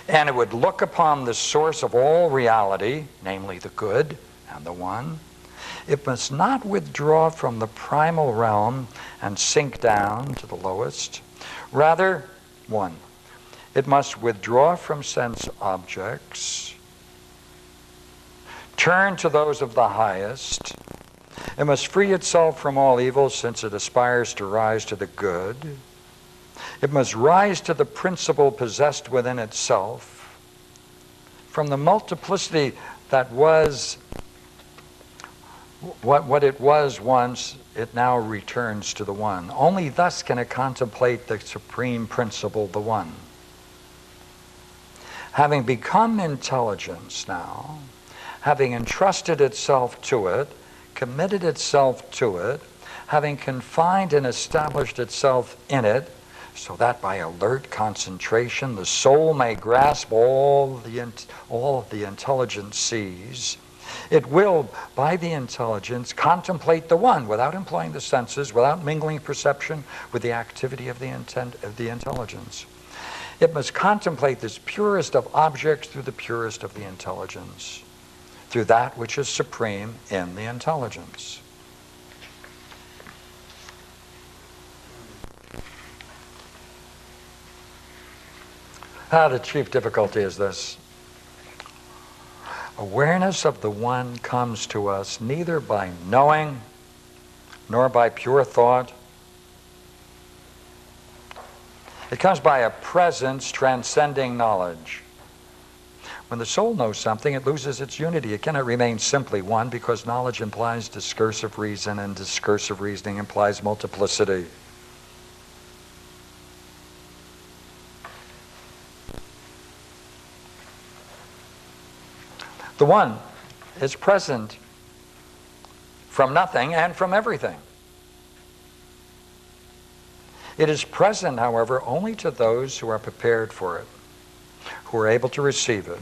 A: and it would look upon the source of all reality, namely the good and the one, it must not withdraw from the primal realm and sink down to the lowest. Rather, one, it must withdraw from sense objects, turn to those of the highest. It must free itself from all evil, since it aspires to rise to the good. It must rise to the principle possessed within itself. From the multiplicity that was what it was once, it now returns to the one. Only thus can it contemplate the supreme principle, the one. Having become intelligence now, having entrusted itself to it, committed itself to it, having confined and established itself in it, so that by alert concentration the soul may grasp all the intelligence sees. It will, by the intelligence, contemplate the one without employing the senses, without mingling perception with the activity of the intelligence. It must contemplate this purest of objects through the purest of the intelligence, through that which is supreme in the intelligence. The chief difficulty is this. Awareness of the one comes to us neither by knowing nor by pure thought. It comes by a presence transcending knowledge. When the soul knows something, it loses its unity. It cannot remain simply one because knowledge implies discursive reason, and discursive reasoning implies multiplicity. The one is present from nothing and from everything. It is present, however, only to those who are prepared for it, who are able to receive it,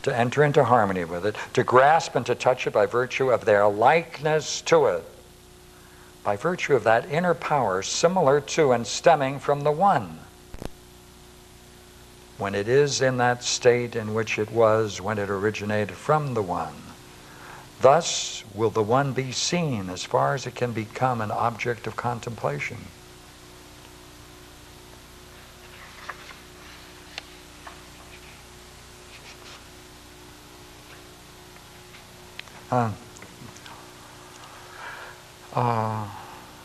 A: to enter into harmony with it, to grasp and to touch it by virtue of their likeness to it, by virtue of that inner power similar to and stemming from the one, when it is in that state in which it was when it originated from the one. Thus will the one be seen as far as it can become an object of contemplation.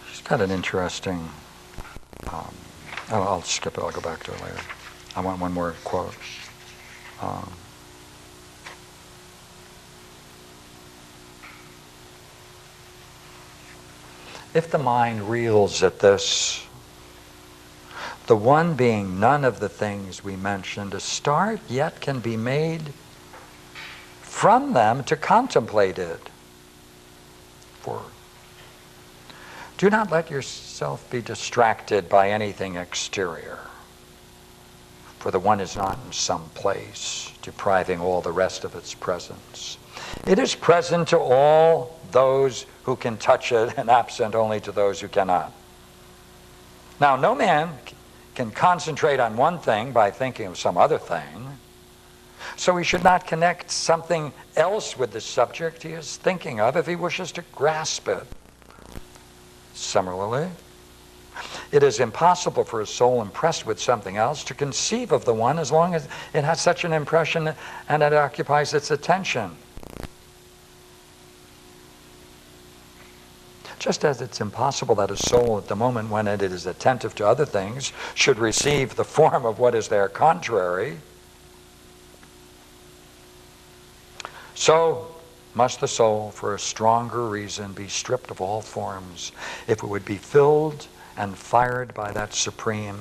A: She's got an interesting, I'll skip it, I'll go back to it later. I want one more quote. If the mind reels at this, the one being none of the things we mentioned, a start yet can be made from them to contemplate it. For do not let yourself be distracted by anything exterior. For the one is not in some place, depriving all the rest of its presence. It is present to all those who can touch it, and absent only to those who cannot. Now, no man can concentrate on one thing by thinking of some other thing, so he should not connect something else with the subject he is thinking of if he wishes to grasp it. Similarly, it is impossible for a soul impressed with something else to conceive of the one as long as it has such an impression and it occupies its attention. Just as it's impossible that a soul at the moment when it is attentive to other things should receive the form of what is their contrary, so must the soul, for a stronger reason, be stripped of all forms if it would be filled and fired by that supreme,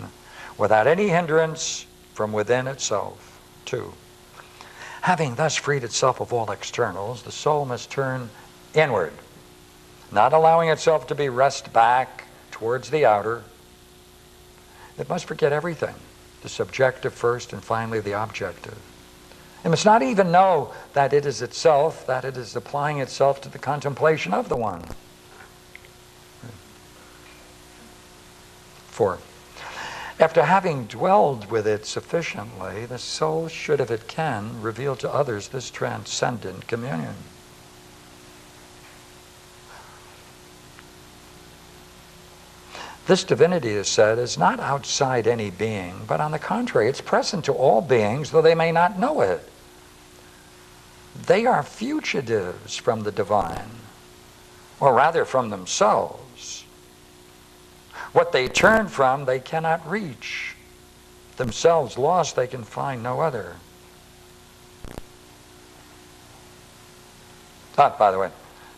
A: without any hindrance from within itself, too. Having thus freed itself of all externals, the soul must turn inward, not allowing itself to be wrest back towards the outer. It must forget everything, the subjective first and finally the objective. It must not even know that it is itself, that it is applying itself to the contemplation of the one. For, after having dwelled with it sufficiently, the soul should, if it can, reveal to others this transcendent communion. This divinity, is said, is not outside any being, but on the contrary, it's present to all beings, though they may not know it. They are fugitives from the divine, or rather from themselves. What they turn from, they cannot reach. Themselves lost, they can find no other. By the way,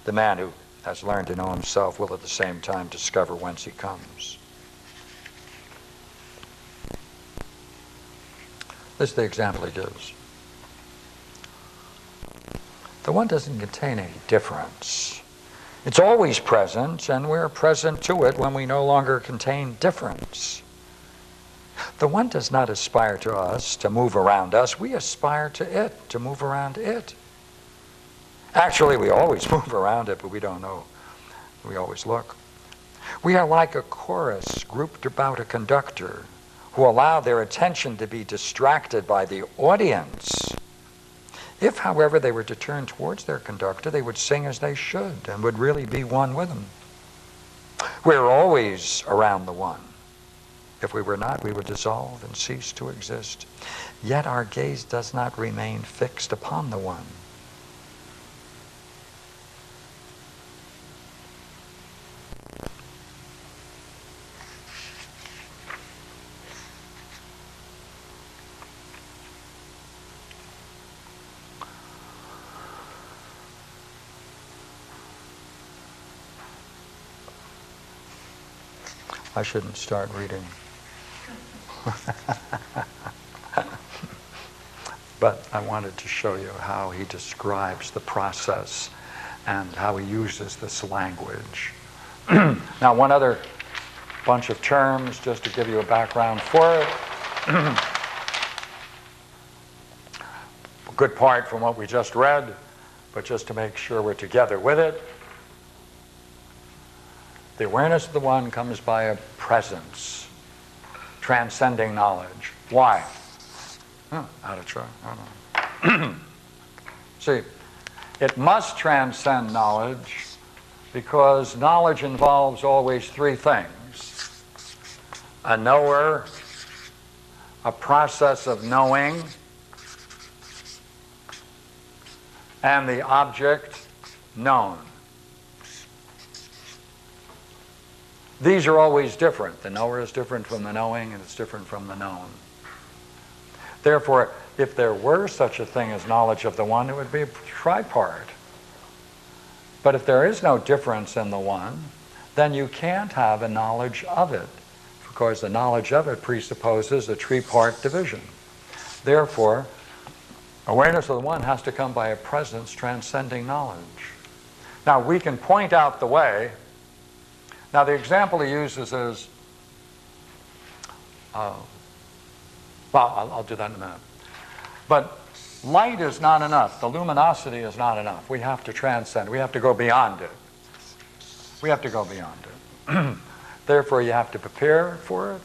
A: the man who has learned to know himself will at the same time discover whence he comes. This is the example he gives. The one doesn't contain any difference. It's always present, and we're present to it when we no longer contain difference. The one does not aspire to us, to move around us. We aspire to it, to move around it. Actually, we always move around it, but we don't know. We always look. We are like a chorus grouped about a conductor who allow their attention to be distracted by the audience. If, however, they were to turn towards their conductor, they would sing as they should and would really be one with him. We're always around the one. If we were not, we would dissolve and cease to exist. Yet our gaze does not remain fixed upon the one. I shouldn't start reading. But I wanted to show you how he describes the process and how he uses this language. Now, one other bunch of terms, just to give you a background for it. A good part from what we just read, but just to make sure we're together with it. The awareness of the one comes by a presence, transcending knowledge. Why? Out of try. I don't know. See, it must transcend knowledge because knowledge involves always three things: a knower, a process of knowing, and the object known. These are always different. The knower is different from the knowing, and it's different from the known. Therefore, if there were such a thing as knowledge of the one, it would be tripart. But if there is no difference in the one, then you can't have a knowledge of it, because the knowledge of it presupposes a tripart division. Therefore, awareness of the one has to come by a presence transcending knowledge. Now, we can point out the way. Now, the example he uses is, well, I'll do that in a minute. But light is not enough. The luminosity is not enough. We have to transcend. We have to go beyond it. We have to go beyond it. Therefore, you have to prepare for it.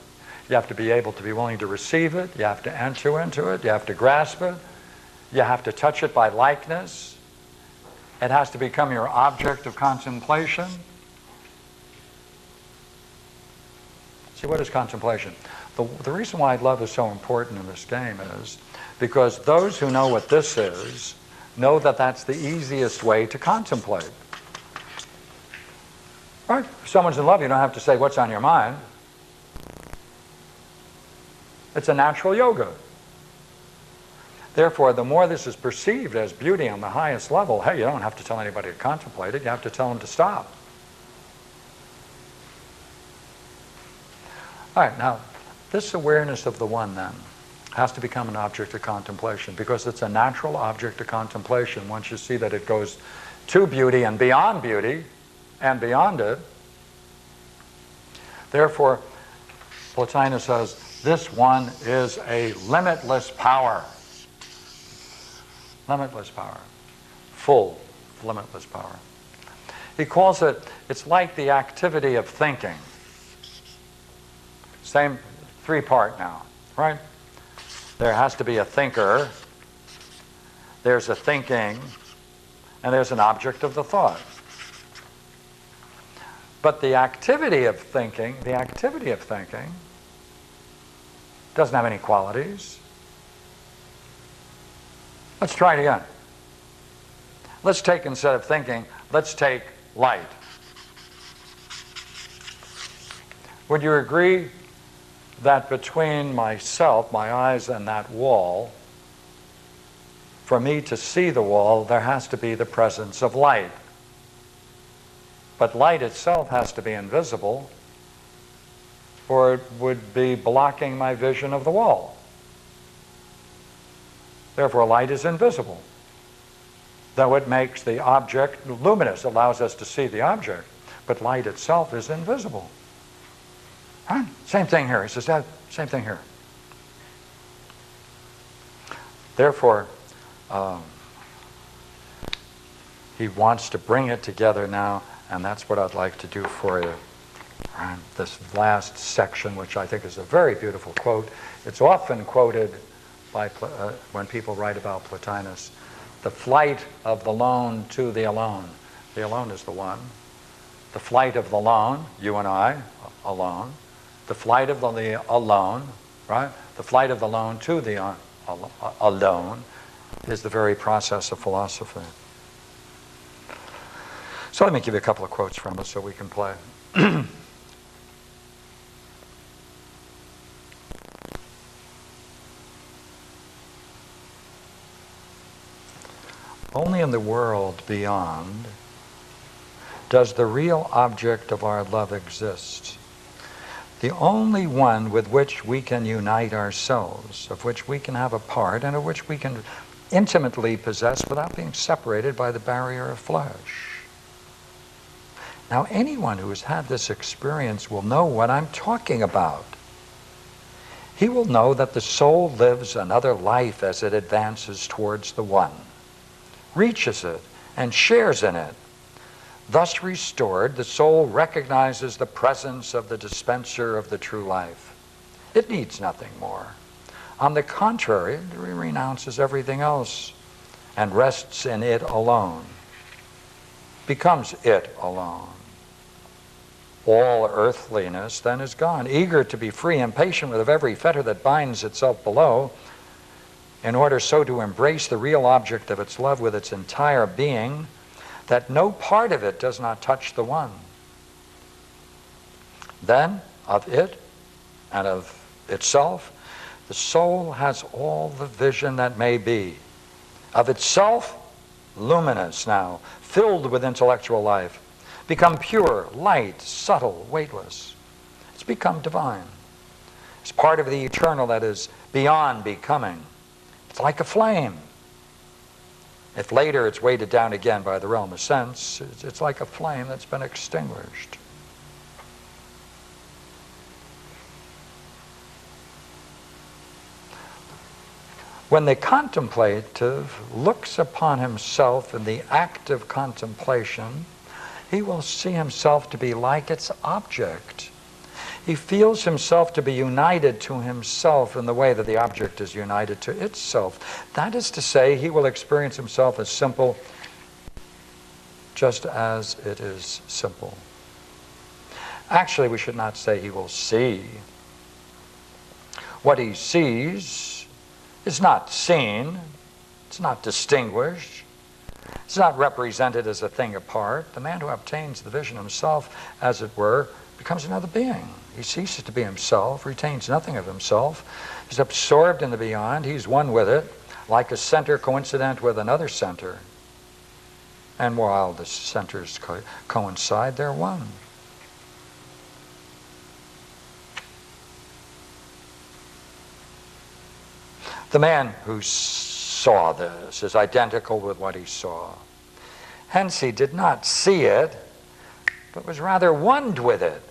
A: You have to be able to be willing to receive it. You have to enter into it. You have to grasp it. You have to touch it by likeness. It has to become your object of contemplation. See, what is contemplation? The reason why love is so important in this game is because those who know what this is know that that's the easiest way to contemplate. Right? If someone's in love, you don't have to say what's on your mind. It's a natural yoga. Therefore, the more this is perceived as beauty on the highest level, hey, you don't have to tell anybody to contemplate it. You have to tell them to stop. All right, now, this awareness of the one, then, has to become an object of contemplation because it's a natural object of contemplation. Once you see that it goes to beauty and beyond it. Therefore, Plotinus says, this one is a limitless power. Limitless power. Full, limitless power. He calls it, it's like the activity of thinking. Same three-part now, right? There has to be a thinker, there's a thinking, and there's an object of the thought. But the activity of thinking doesn't have any qualities. Let's try it again. Let's take, instead of thinking, let's take light. Would you agree that between myself, my eyes, and that wall, for me to see the wall, there has to be the presence of light. But light itself has to be invisible, or it would be blocking my vision of the wall. Therefore, light is invisible. Though it makes the object luminous, allows us to see the object, but light itself is invisible. Right? Same thing here. He says, same thing here. Therefore, he wants to bring it together now, and that's what I'd like to do for you. This last section, which I think is a very beautiful quote. It's often quoted by when people write about Plotinus. The flight of the lone to the alone. The alone is the one. The flight of the lone, you and I, alone. The flight of the alone, right? The flight of the lone to the alone is the very process of philosophy. So let me give you a couple of quotes from it so we can play. Only in the world beyond does the real object of our love exist. The only one with which we can unite ourselves, of which we can have a part, and of which we can intimately possess without being separated by the barrier of flesh. Now, anyone who has had this experience will know what I'm talking about. He will know that the soul lives another life as it advances towards the one, reaches it, and shares in it. Thus restored, the soul recognizes the presence of the dispenser of the true life. It needs nothing more. On the contrary, it renounces everything else and rests in it alone, becomes it alone. All earthliness then is gone. Eager to be free, impatient with every fetter that binds itself below, in order so to embrace the real object of its love with its entire being, that no part of it does not touch the one. Then, of it and of itself, the soul has all the vision that may be. Of itself, luminous now, filled with intellectual life, become pure, light, subtle, weightless. It's become divine. It's part of the eternal that is beyond becoming. It's like a flame. If later it's weighted down again by the realm of sense, it's like a flame that's been extinguished. When the contemplative looks upon himself in the act of contemplation, he will see himself to be like its object. He feels himself to be united to himself in the way that the object is united to itself. That is to say, he will experience himself as simple just as it is simple. Actually, we should not say he will see. What he sees is not seen, it's not distinguished, it's not represented as a thing apart. The man who obtains the vision himself, as it were, becomes another being. He ceases to be himself, retains nothing of himself. He's absorbed in the beyond. He's one with it, like a center coincident with another center. And while the centers coincide, they're one. The man who saw this is identical with what he saw. Hence, he did not see it, but was rather one with it.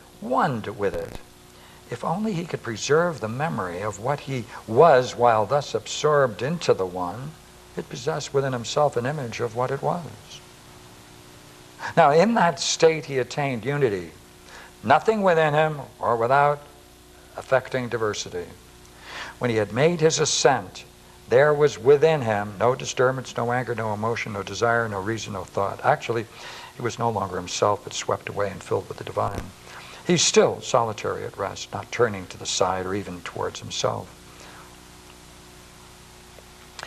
A: If only he could preserve the memory of what he was while thus absorbed into the one, it possessed within himself an image of what it was. Now, in that state he attained unity, nothing within him or without affecting diversity. When he had made his ascent, there was within him no disturbance, no anger, no emotion, no desire, no reason, no thought. Actually, he was no longer himself, but swept away and filled with the divine. He's still solitary at rest, not turning to the side or even towards himself.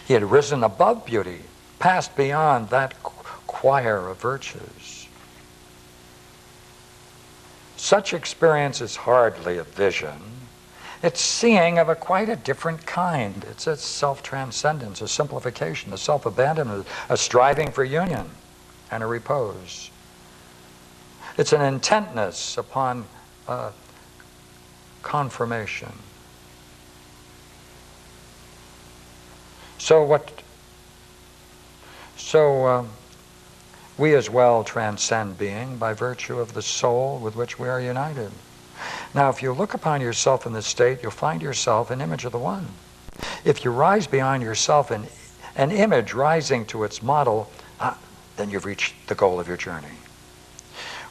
A: He had risen above beauty, passed beyond that choir of virtues. Such experience is hardly a vision. It's seeing of quite a different kind. It's a self-transcendence, a simplification, a self-abandonment, a striving for union and a repose. It's an intentness upon confirmation. So we as well transcend being by virtue of the soul with which we are united. Now, if you look upon yourself in this state, you'll find yourself an image of the one. If you rise beyond yourself and an image rising to its model, then you've reached the goal of your journey.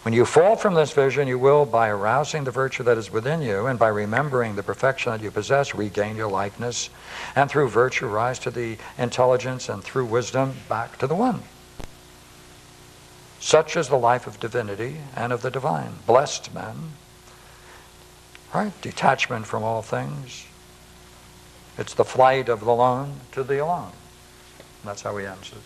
A: When you fall from this vision, you will, by arousing the virtue that is within you and by remembering the perfection that you possess, regain your likeness, and through virtue rise to the intelligence, and through wisdom back to the One. Such is the life of divinity and of the divine. Blessed men, right? Detachment from all things. It's the flight of the alone to the alone. That's how he ends it.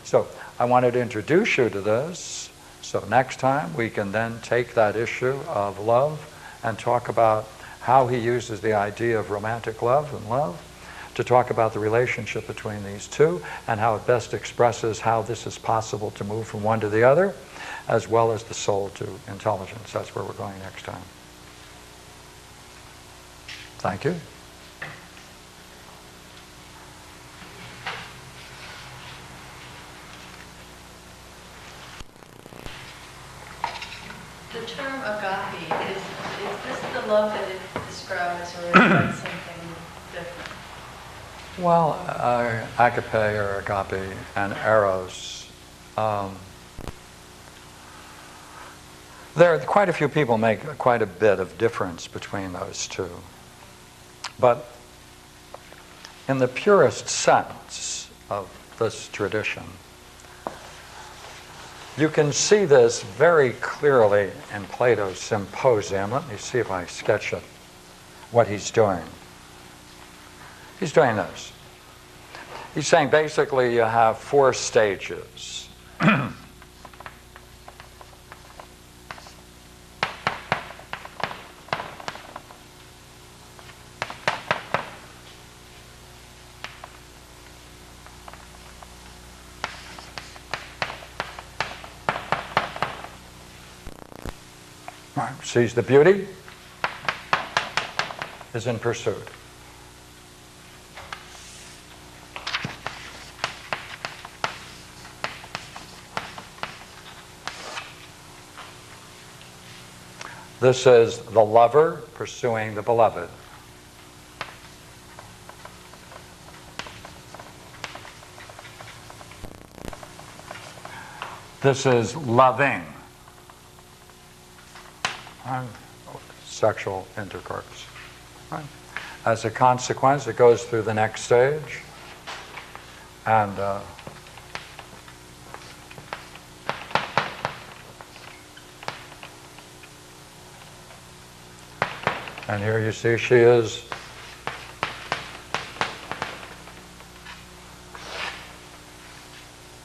A: So I wanted to introduce you to this, so next time we can then take that issue of love and talk about how he uses the idea of romantic love and love to talk about the relationship between these two and how it best expresses how this is possible to move from one to the other, as well as the soul to intelligence. That's where we're going next time. Thank you.
B: The term agape, is this the love that it describes, or is that something different?
A: Well, agape or agape and eros. There are quite a few people make quite a bit of difference between those two. But in the purest sense of this tradition, you can see this very clearly in Plato's Symposium. Let me see if I sketch it, what he's doing. He's doing this. He's saying basically you have 4 stages. Sees the beauty, is in pursuit. This is the lover pursuing the beloved. This is loving. Sexual intercourse. Right? As a consequence, it goes through the next stage, and here you see she is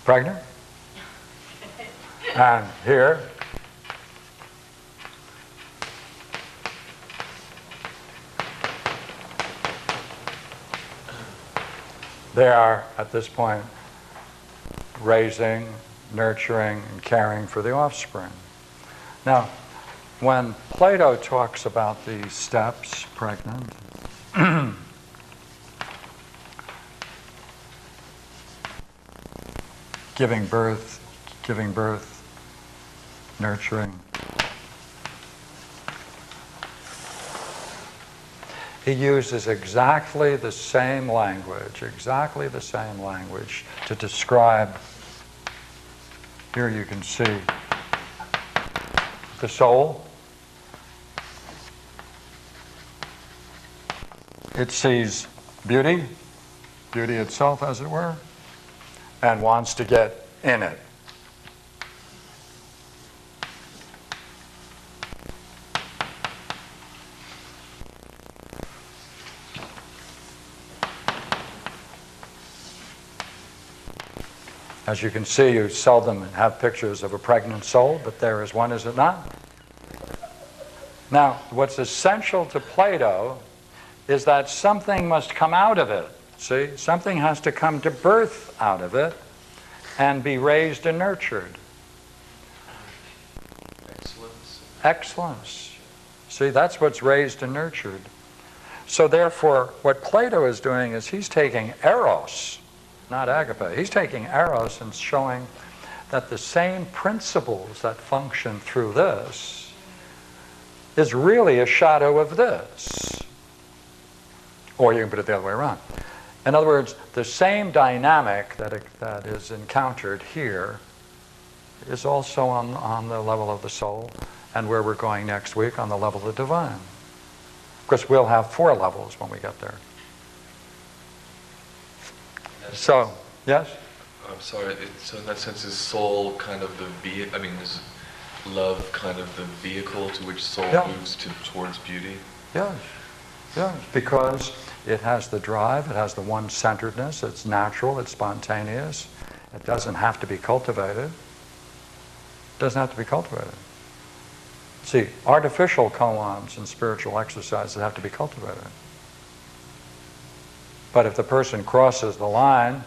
A: pregnant, and here they are, at this point, raising, nurturing, and caring for the offspring. Now, when Plato talks about these steps, pregnant, giving birth, nurturing, he uses exactly the same language to describe, here you can see the soul. It sees beauty itself, as it were, and wants to get in it. As you can see, you seldom have pictures of a pregnant soul, but there is one, is it not? Now, what's essential to Plato is that something must come out of it. See, something has to come to birth out of it and be raised and nurtured. Excellence. See, that's what's raised and nurtured. So therefore, what Plato is doing is he's taking eros, not agape. He's taking eros and showing that the same principles that function through this is really a shadow of this. Or you can put it the other way around. In other words, the same dynamic that is encountered here is also on the level of the soul, and where we're going next week on the level of the divine. Of course, we'll have 4 levels when we get there. So, yes?
C: I'm sorry, so in that sense, is soul kind of the vehicle, is love kind of the vehicle to which soul moves towards beauty?
A: Yes, yes, because it has the drive, it has the one-centeredness, it's natural, it's spontaneous, it doesn't have to be cultivated. It doesn't have to be cultivated. See, artificial koans and spiritual exercises have to be cultivated. But if the person crosses the line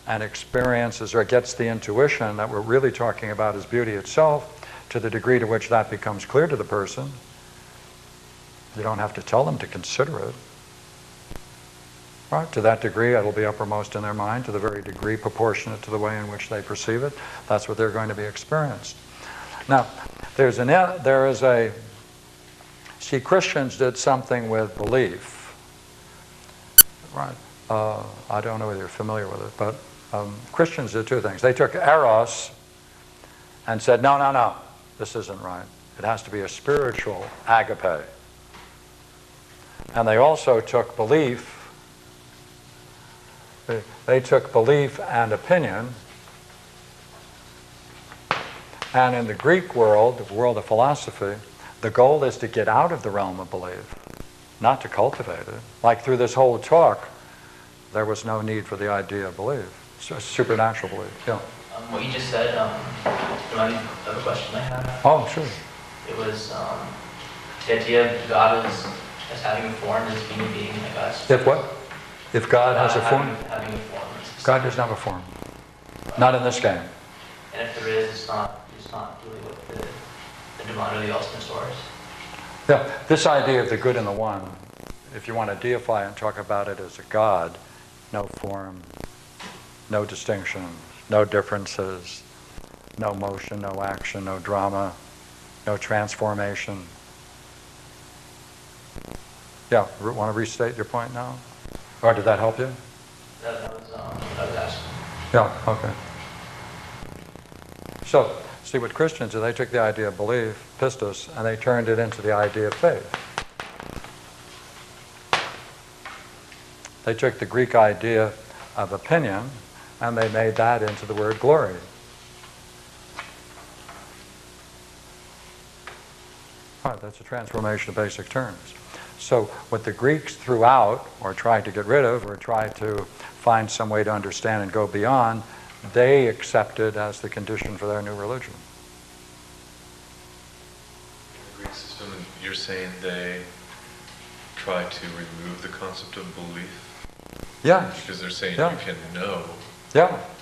A: and experiences or gets the intuition that we're really talking about is beauty itself, to the degree to which that becomes clear to the person, you don't have to tell them to consider it. Right? To that degree, it'll be uppermost in their mind, to the very degree proportionate to the way in which they perceive it. That's what they're going to be experienced. Now, see, Christians did something with belief. Right. I don't know whether you're familiar with it, but Christians did 2 things. They took eros and said, no, this isn't right. It has to be a spiritual agape. And they also took belief. They took belief and opinion. And in the Greek world, the world of philosophy, the goal is to get out of the realm of belief, not to cultivate it. Like through this whole talk, there was no need for the idea of belief, supernatural belief. Yeah.
D: What you just said reminded me of a question I had.
A: Oh, sure.
D: It was the idea of God as having a form, as being a being, I guess.
A: If what? If God has a form?
D: Having a form.
A: God doesn't have a form. Not in this game.
D: And if there is, it's not really what the divine or the ultimate source.
A: Yeah, this idea of the good and the one, if you want to deify and talk about it as a God, no form, no distinctions, no differences, no motion, no action, no drama, no transformation. Yeah, want to restate your point now? Or did that help you?
D: That was asking.
A: Yeah, okay. So, see what Christians did, they took the idea of belief, pistis, and they turned it into the idea of faith. They took the Greek idea of opinion and they made that into the word glory. All right, that's a transformation of basic terms. So what the Greeks threw out, or tried to get rid of, or tried to find some way to understand and go beyond, they accepted as the condition for their new religion.
C: In the Greek system, you're saying they try to remove the concept of belief?
A: Yeah.
C: Because they're saying
A: you
C: can know,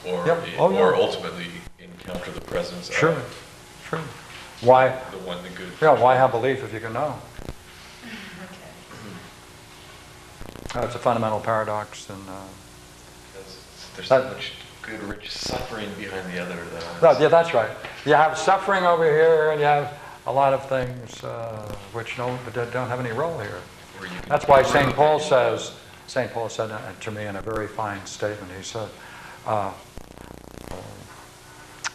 A: or
C: ultimately encounter the presence of
A: Sure. Why?
C: the one, the good.
A: Yeah, why have belief if you can know?
B: Okay.
A: It's a fundamental paradox, and
C: There's so much good, rich suffering behind the other.
A: yeah, that's right. You have suffering over here, and you have a lot of things which don't have any role here. That's why St. Paul said to me in a very fine statement, he said,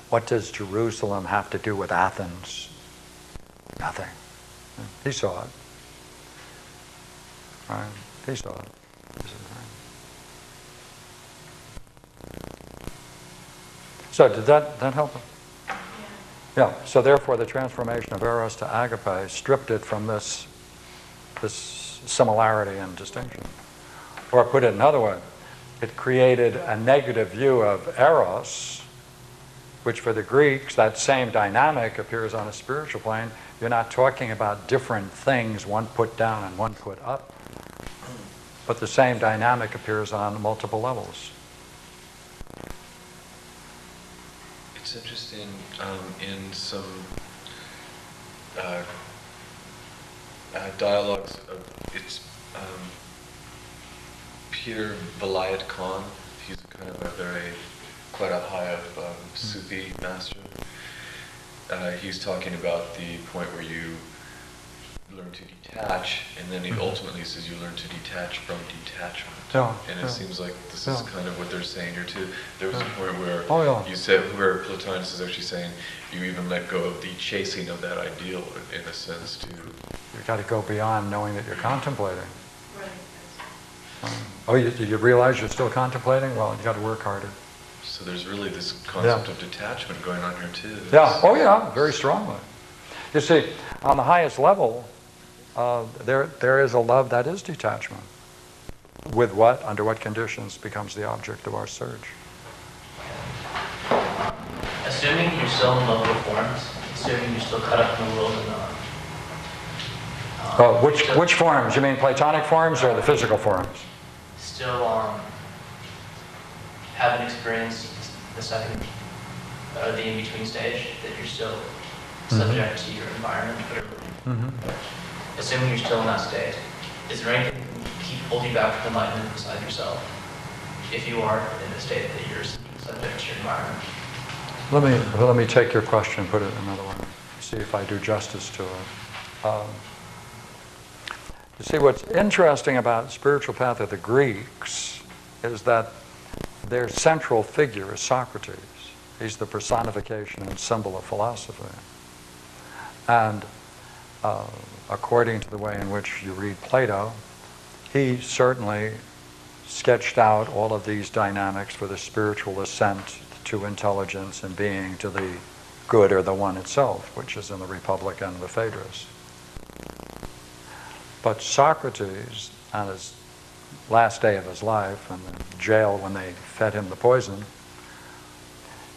A: what does Jerusalem have to do with Athens? Nothing. He saw it. Right? He saw it. So did that help him? Yeah. So therefore the transformation of eros to agape stripped it from this similarity and distinction. Or put it another way, it created a negative view of eros, which for the Greeks, that same dynamic appears on a spiritual plane. You're not talking about different things, one put down and one put up, but the same dynamic appears on multiple levels.
C: It's interesting, in some dialogues, it's Peter Vilayat Khan, he's kind of quite a high up Sufi master. He's talking about the point where you learn to detach, and then he ultimately says you learn to detach from detachment.
A: Yeah,
C: and it
A: yeah.
C: seems like this is kind of what they're saying here too. There was a point where you said, where Plotinus is actually saying you even let go of the chasing of that ideal, in a sense, to...
A: You've got to go beyond knowing that you're contemplating.
B: Right.
A: Oh, you realize you're still contemplating? Well, you got to work harder.
C: So there's really this concept of detachment going on here too.
A: Yeah, oh yeah, very strongly. You see, on the highest level, there is a love that is detachment. With what, under what conditions, becomes the object of our search.
D: Assuming you're still in love with forms, assuming you're still caught up in the world and
A: Which forms? You mean Platonic forms or the physical forms?
D: still haven't experienced the second, or the in-between stage, that you're still subject to your environment, whatever. Assuming you're still in that state, is there anything that can keep holding you back from enlightenment inside yourself, if you are in the state that you're subject to your environment?
A: Let me take your question and put it another way. See if I do justice to it. You see, what's interesting about spiritual path of the Greeks is that their central figure is Socrates. He's the personification and symbol of philosophy. And according to the way in which you read Plato, he certainly sketched out all of these dynamics for the spiritual ascent to intelligence and being, to the good or the one itself, which is in the Republic and the Phaedrus. But Socrates, on his last day of his life, in the jail when they fed him the poison,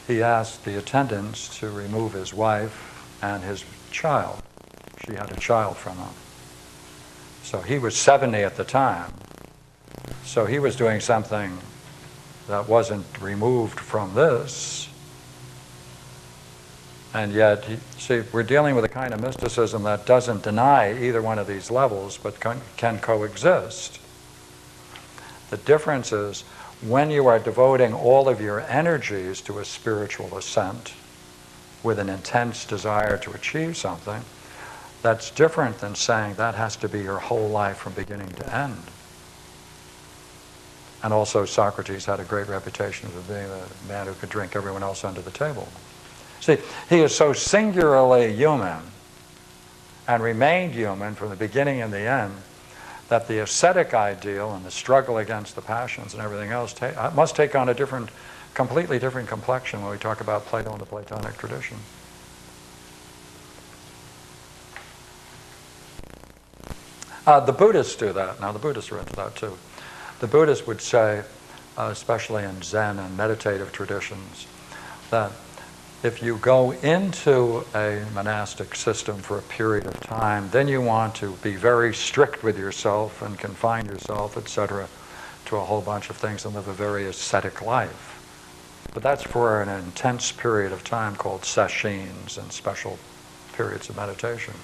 A: he asked the attendants to remove his wife and his child. She had a child from him. So he was 70 at the time. So he was doing something that wasn't removed from this. And yet, see, we're dealing with a kind of mysticism that doesn't deny either one of these levels, but can coexist. The difference is, when you are devoting all of your energies to a spiritual ascent with an intense desire to achieve something, that's different than saying that has to be your whole life from beginning to end. And also, Socrates had a great reputation for being the man who could drink everyone else under the table. See, he is so singularly human and remained human from the beginning and the end that the ascetic ideal and the struggle against the passions and everything else must take on a completely different complexion when we talk about Plato and the Platonic tradition. The Buddhists do that. Now, the Buddhists are into that too. The Buddhists would say, especially in Zen and meditative traditions, that if you go into a monastic system for a period of time, then you want to be very strict with yourself and confine yourself, etc., to a whole bunch of things and live a very ascetic life. But that's for an intense period of time called sessions and special periods of meditation.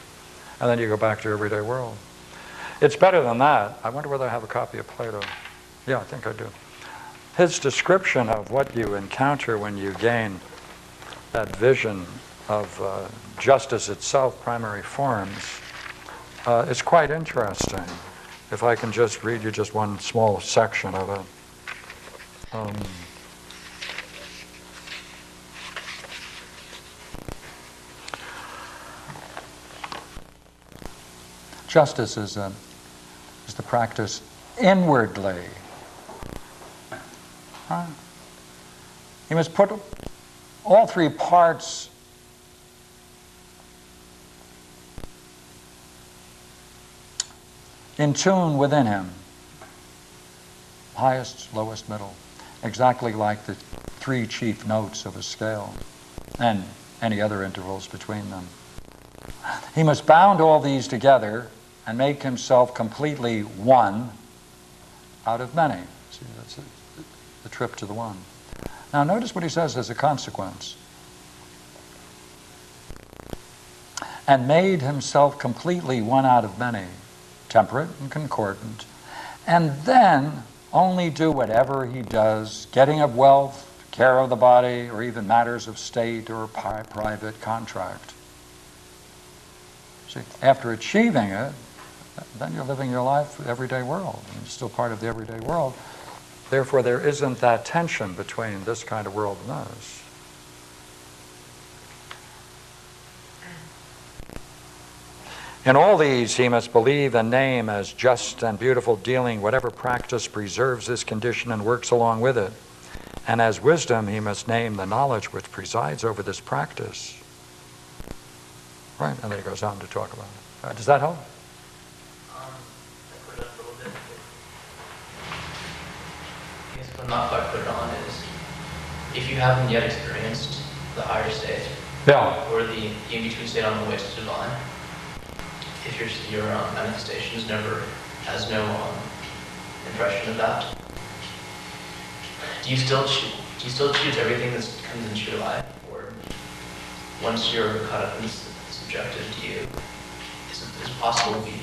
A: And then you go back to your everyday world. It's better than that. I wonder whether I have a copy of Plato. Yeah, I think I do. His description of what you encounter when you gain that vision of justice itself, primary forms, is quite interesting. If I can just read you just one small section of it. Justice is the practice inwardly. You must put all three parts in tune within him. Highest, lowest, middle. Exactly like the three chief notes of a scale and any other intervals between them. He must bound all these together and make himself completely one out of many. See, that's the trip to the one. Now notice what he says as a consequence. And made himself completely one out of many, temperate and concordant, and then only do whatever he does, getting of wealth, care of the body, or even matters of state or private contract. See, after achieving it, then you're living your life, everyday world. And you're still part of the everyday world. Therefore, there isn't that tension between this kind of world and this. In all these, he must believe and name as just and beautiful dealing whatever practice preserves this condition and works along with it. And as wisdom, he must name the knowledge which presides over this practice. Right, and then he goes on to talk about it. Does that help?
D: I put it a little bit. I guess what I'm not quite put it on is, if you haven't yet experienced the higher state, or the in-between state on the way to divine, if your manifestation has no impression of that, do you still choose everything that comes into your life, or once you're caught up in this subjective, is it possible to be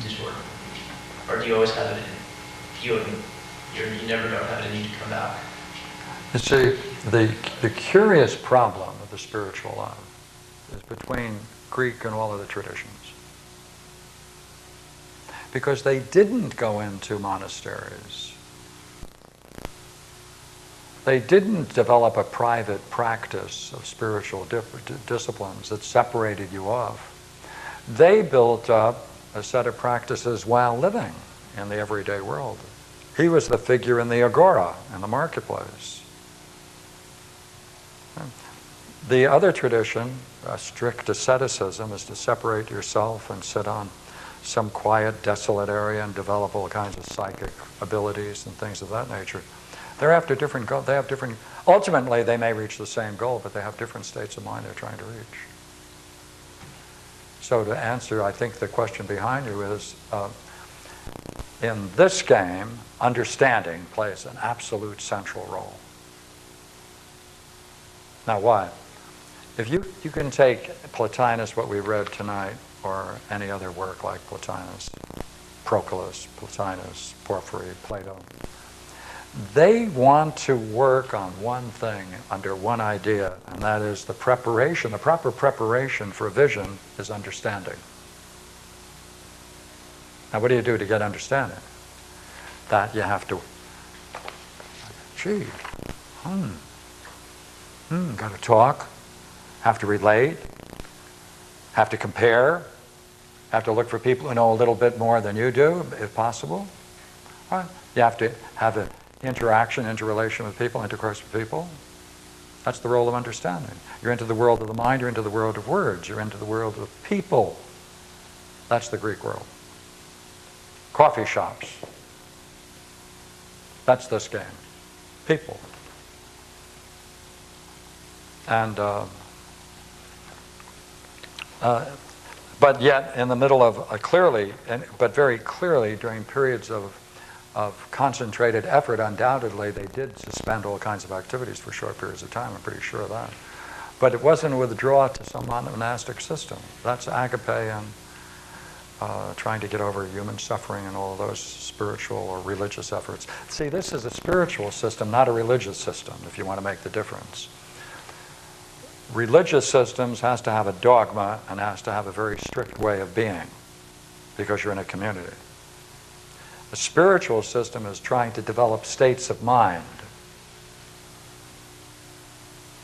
D: distorted, or do you always have it? You never don't have it in you to come back.
A: You see, the curious problem of the spiritual life is between Greek and all of the traditions. Because they didn't go into monasteries. They didn't develop a private practice of spiritual disciplines that separated you off. They built up a set of practices while living in the everyday world. He was the figure in the agora, in the marketplace. The other tradition, strict asceticism, is to separate yourself and sit on some quiet, desolate area and develop all kinds of psychic abilities and things of that nature. They're after different goals. They have different. Ultimately, they may reach the same goal, but they have different states of mind they're trying to reach. So to answer, I think the question behind you is, in this game, understanding plays an absolute central role. Now, why? If you can take Plotinus, what we read tonight, or any other work like Plotinus, Proclus, Plotinus, Porphyry, Plato, they want to work on one thing under one idea, and that is the preparation. The proper preparation for vision is understanding. Now, what do you do to get understanding? That you have to, got to talk, have to relate, have to compare, have to look for people who know a little bit more than you do, if possible. Right? You have to have an interaction, interrelation with people, intercourse with people. That's the role of understanding. You're into the world of the mind, you're into the world of words, you're into the world of people. That's the Greek world. Coffee shops. That's this game. People. And but yet, in the middle of but very clearly, during periods of concentrated effort, undoubtedly, they did suspend all kinds of activities for short periods of time. I'm pretty sure of that. But it wasn't a withdrawal to some monastic system. That's agape and trying to get over human suffering and all of those spiritual or religious efforts. See, this is a spiritual system, not a religious system, if you want to make the difference. Religious systems has to have a dogma and has to have a very strict way of being because you're in a community. A spiritual system is trying to develop states of mind.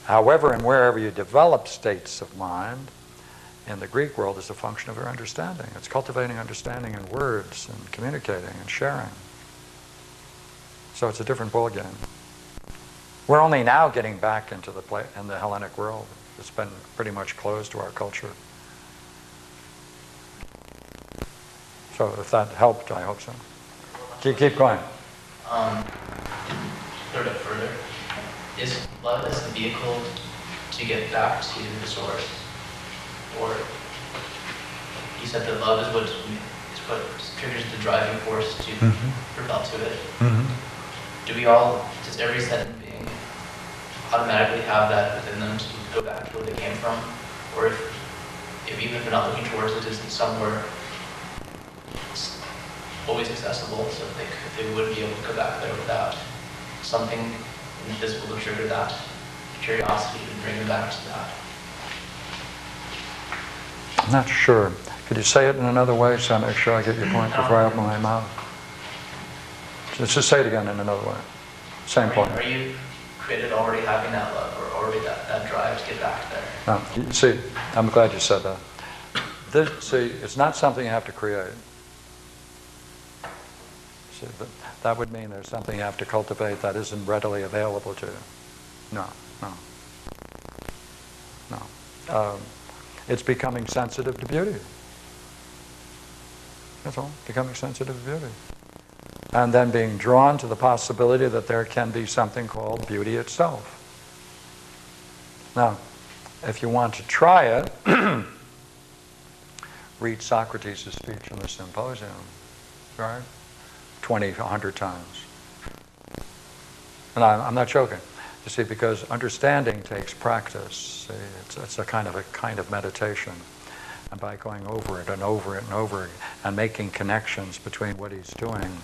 A: However and wherever you develop states of mind, in the Greek world is a function of your understanding. It's cultivating understanding in words and communicating and sharing. So it's a different ballgame. We're only now getting back into in the Hellenic world. It's been pretty much closed to our culture. So if that helped, I hope so. Keep going.
D: A little bit further. Is love as the vehicle to get back to the source? Or you said that love is what triggers the driving force to propel to it. Does every sentient being automatically have that within them to go back to where they came from? Or if even if they're not looking towards it, is it somewhere always accessible, so that they would be able to go back there without something invisible to trigger that curiosity to bring them back to that?
A: I'm not sure. Could you say it in another way so I make sure I get your point before I open my mouth? Just say it again in another way. Same point.
D: Are you created already having that love or already that drive to get back there?
A: No, you see, I'm glad you said that. See, it's not something you have to create. See, that would mean there's something you have to cultivate that isn't readily available to you. No. It's becoming sensitive to beauty. That's all, becoming sensitive to beauty. And then being drawn to the possibility that there can be something called beauty itself. Now, if you want to try it, read Socrates' speech in the Symposium, right? 20, 100 times. And I'm not joking. You see, because understanding takes practice. See, it's a kind of meditation. And by going over it and over it and over it and making connections between what he's doing,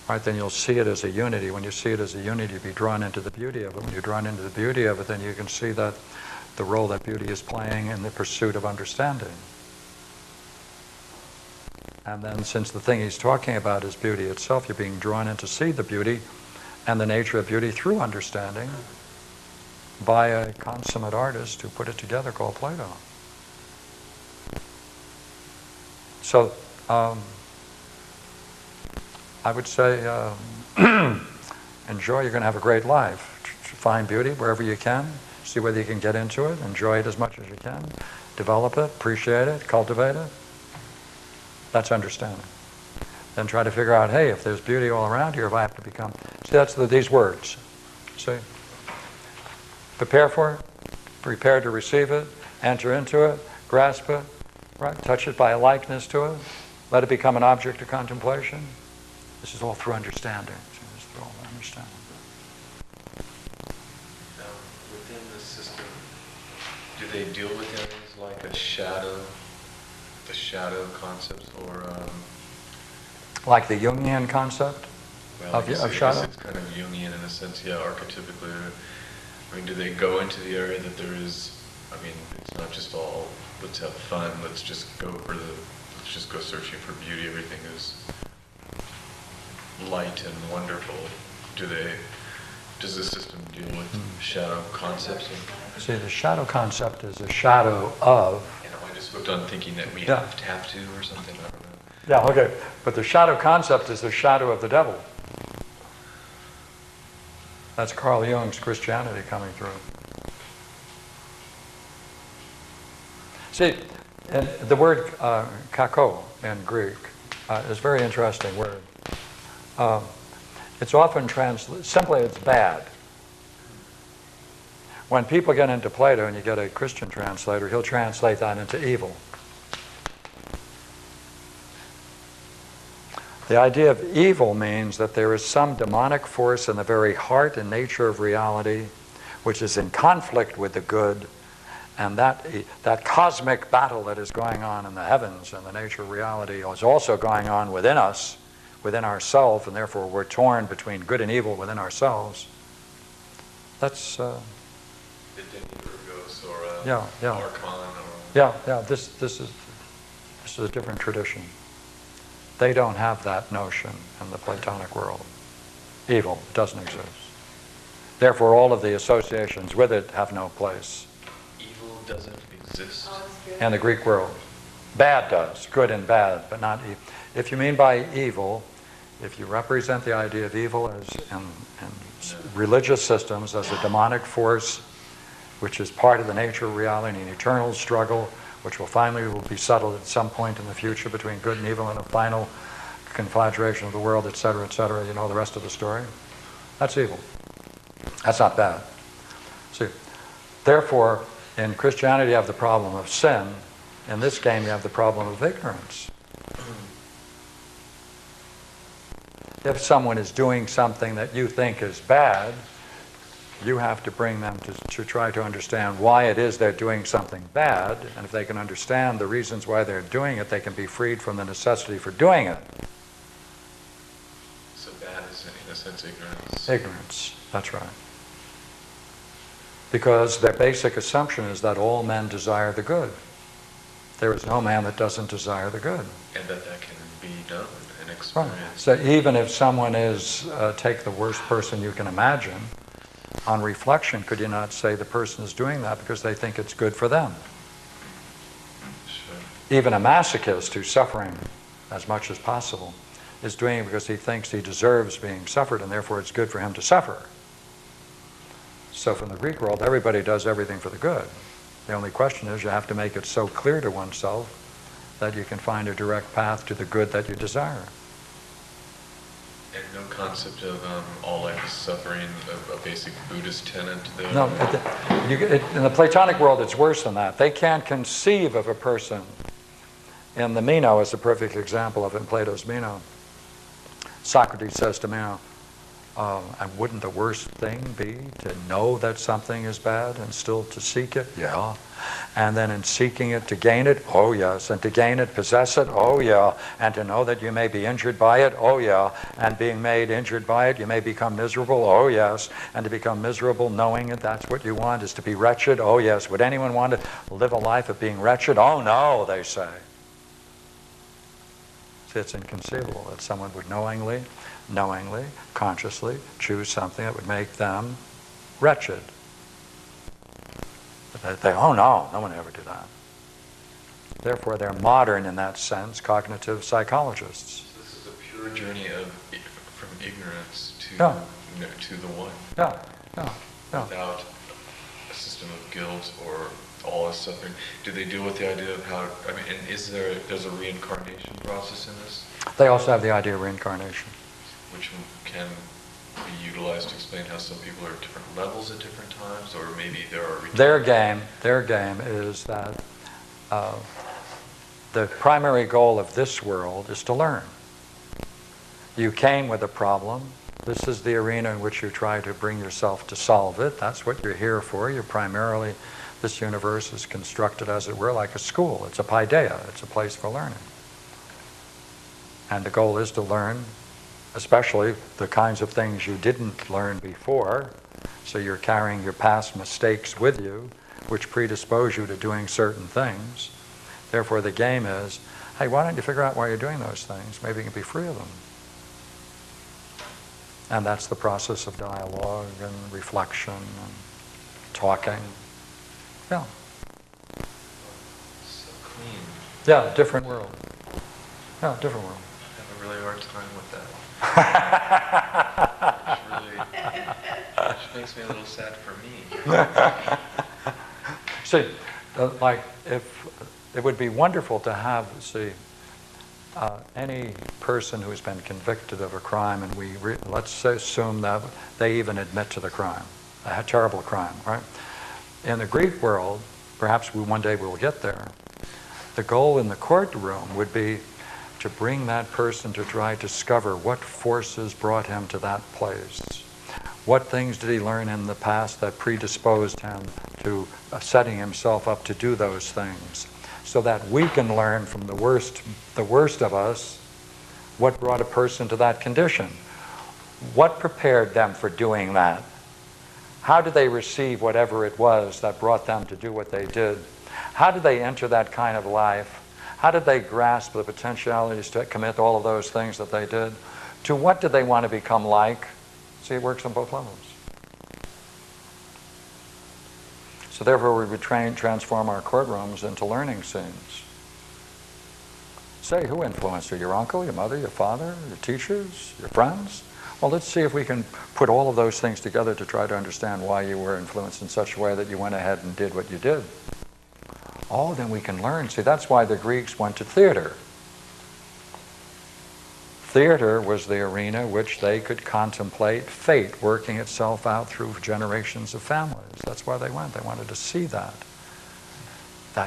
A: right, then you'll see it as a unity. When you see it as a unity, you'll be drawn into the beauty of it. When you're drawn into the beauty of it, then you can see that the role that beauty is playing in the pursuit of understanding. And then since the thing he's talking about is beauty itself, you're being drawn in to see the beauty and the nature of beauty through understanding by a consummate artist who put it together called Plato. So I would say enjoy, you're going to have a great life. Find beauty wherever you can, see whether you can get into it, enjoy it as much as you can, develop it, appreciate it, cultivate it. That's understanding. Then try to figure out, hey, if there's beauty all around here, if I have to become... See, that's these words. See? Prepare for it, prepare to receive it, enter into it, grasp it, right? Touch it by a likeness to it, let it become an object of contemplation. This is all through understanding. See, this is through all understanding.
C: Now, within the system, do they deal with things like a shadow, the shadow concepts, or
A: like the Jungian concept of shadow?
C: It's kind of Jungian in a sense, yeah, archetypically. I mean, do they go into the area that there is, I mean, it's not just all, let's have fun, let's just go searching for beauty, everything is light and wonderful. Does the system deal with shadow concepts?
A: See, the shadow concept is a shadow of...
C: I just hooked on thinking that we have to or something, I don't know.
A: Yeah, okay. But the shadow concept is the shadow of the devil. That's Carl Jung's Christianity coming through. See, and the word kako in Greek is a very interesting word. It's often translated, simply it's bad. When people get into Plato and you get a Christian translator, he'll translate that into evil. The idea of evil means that there is some demonic force in the very heart and nature of reality which is in conflict with the good, and that cosmic battle that is going on in the heavens and the nature of reality is also going on within us, within ourselves, and therefore we're torn between good and evil within ourselves. That's... This is a different tradition. They don't have that notion in the Platonic world. Evil doesn't exist. Therefore, all of the associations with it have no place.
C: Evil doesn't exist?
A: In the Greek world. Bad does, good and bad, but not evil. If you mean by evil, if you represent the idea of evil as in religious systems as a demonic force, which is part of the nature of reality, an eternal struggle, which will be settled at some point in the future between good and evil and a final conflagration of the world, etc., etc. You know the rest of the story. That's evil. That's not bad. See, therefore, in Christianity you have the problem of sin. In this game you have the problem of ignorance. If someone is doing something that you think is bad, you have to bring them to try to understand why it is they're doing something bad, and if they can understand the reasons why they're doing it, they can be freed from the necessity for doing it.
C: So bad is, in a sense, ignorance.
A: Ignorance, that's right. Because their basic assumption is that all men desire the good. There is no man that doesn't desire the good.
C: And that can be known and
A: Right.
C: experienced.
A: So even if someone is, take the worst person you can imagine, on reflection, could you not say the person is doing that because they think it's good for them?
C: Sure.
A: Even a masochist who's suffering as much as possible is doing it because he thinks he deserves being suffered, and therefore it's good for him to suffer. So from the Greek world, everybody does everything for the good. The only question is you have to make it so clear to oneself that you can find a direct path to the good that you desire.
C: And no concept of all life is suffering, a basic Buddhist tenet there?
A: No, in the Platonic world it's worse than that. They can't conceive of a person. And the Meno is a perfect example of it in Plato's Meno. Socrates says to Meno, and wouldn't the worst thing be to know that something is bad and still to seek it? Yeah. And then in seeking it, to gain it? Oh yes. And to gain it, possess it? Oh yeah. And to know that you may be injured by it? Oh yeah. And being made injured by it, you may become miserable? Oh yes. And to become miserable, knowing it, that's what you want, is to be wretched? Oh yes. Would anyone want to live a life of being wretched? Oh no, they say. It's inconceivable that someone would knowingly, consciously choose something that would make them wretched. Oh no, no one would ever do that. Therefore, they're modern in that sense, cognitive psychologists.
C: So this is a pure journey from ignorance to, to the one.
A: Yeah.
C: Without a system of guilt or all is suffering. Do they deal with the idea of how, I mean, and there's a reincarnation process in this?
A: They also have the idea of reincarnation.
C: Which can be utilized to explain how some people are at different levels at different times, or maybe there are...
A: Their game is that the primary goal of this world is to learn. You came with a problem. This is the arena in which you try to bring yourself to solve it. That's what you're here for. You're primarily... This universe is constructed, as it were, like a school. It's a paideia. It's a place for learning. And the goal is to learn, especially the kinds of things you didn't learn before. So you're carrying your past mistakes with you, which predispose you to doing certain things. Therefore, the game is, hey, why don't you figure out why you're doing those things? Maybe you can be free of them. And that's the process of dialogue and reflection and talking. Yeah.
C: So clean.
A: Yeah, different world. Yeah, different world.
C: I have a really hard time with that. Which makes me a little sad for me.
A: See, like, if it would be wonderful to have, any person who's been convicted of a crime, and let's assume that they even admit to the crime, a terrible crime, right? In the Greek world, perhaps one day we'll get there, the goal in the courtroom would be to bring that person to try to discover what forces brought him to that place. What things did he learn in the past that predisposed him to setting himself up to do those things, so that we can learn from the worst of us what brought a person to that condition. What prepared them for doing that? How did they receive whatever it was that brought them to do what they did? How did they enter that kind of life? How did they grasp the potentialities to commit all of those things that they did? To what did they want to become like? See, it works on both levels. So therefore, we would transform our courtrooms into learning scenes. Say, who influenced you? Your uncle, your mother, your father, your teachers, your friends? Well, let's see if we can put all of those things together to try to understand why you were influenced in such a way that you went ahead and did what you did. Oh, then we can learn. See, that's why the Greeks went to theater. Theater was the arena which they could contemplate fate working itself out through generations of families. That's why they went. They wanted to see that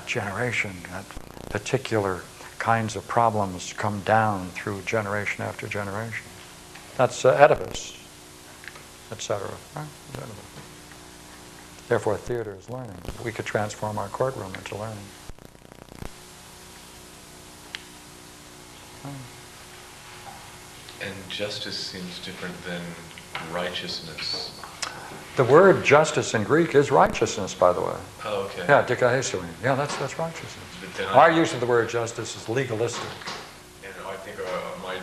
A: generation, that particular kinds of problems come down through generation after generation. That's Oedipus, etc. Right? Therefore, theater is learning. We could transform our courtroom into learning.
C: And justice seems different than righteousness.
A: The word justice in Greek is righteousness, by the way.
C: Oh, okay.
A: Yeah, dikaiosuin. Yeah, that's righteousness.
C: But then
A: Our use of the word justice is legalistic.
C: And I think my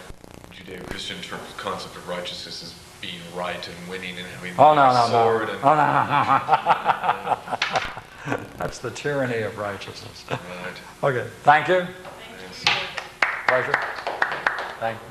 C: Judeo-Christian concept of righteousness is being right and winning and having
A: Oh, no,
C: the
A: no, no.
C: sword. And,
A: Oh, no, no. That's the tyranny of righteousness.
C: Right.
A: Okay, thank you.
C: Thanks.
A: Pleasure. Thank you.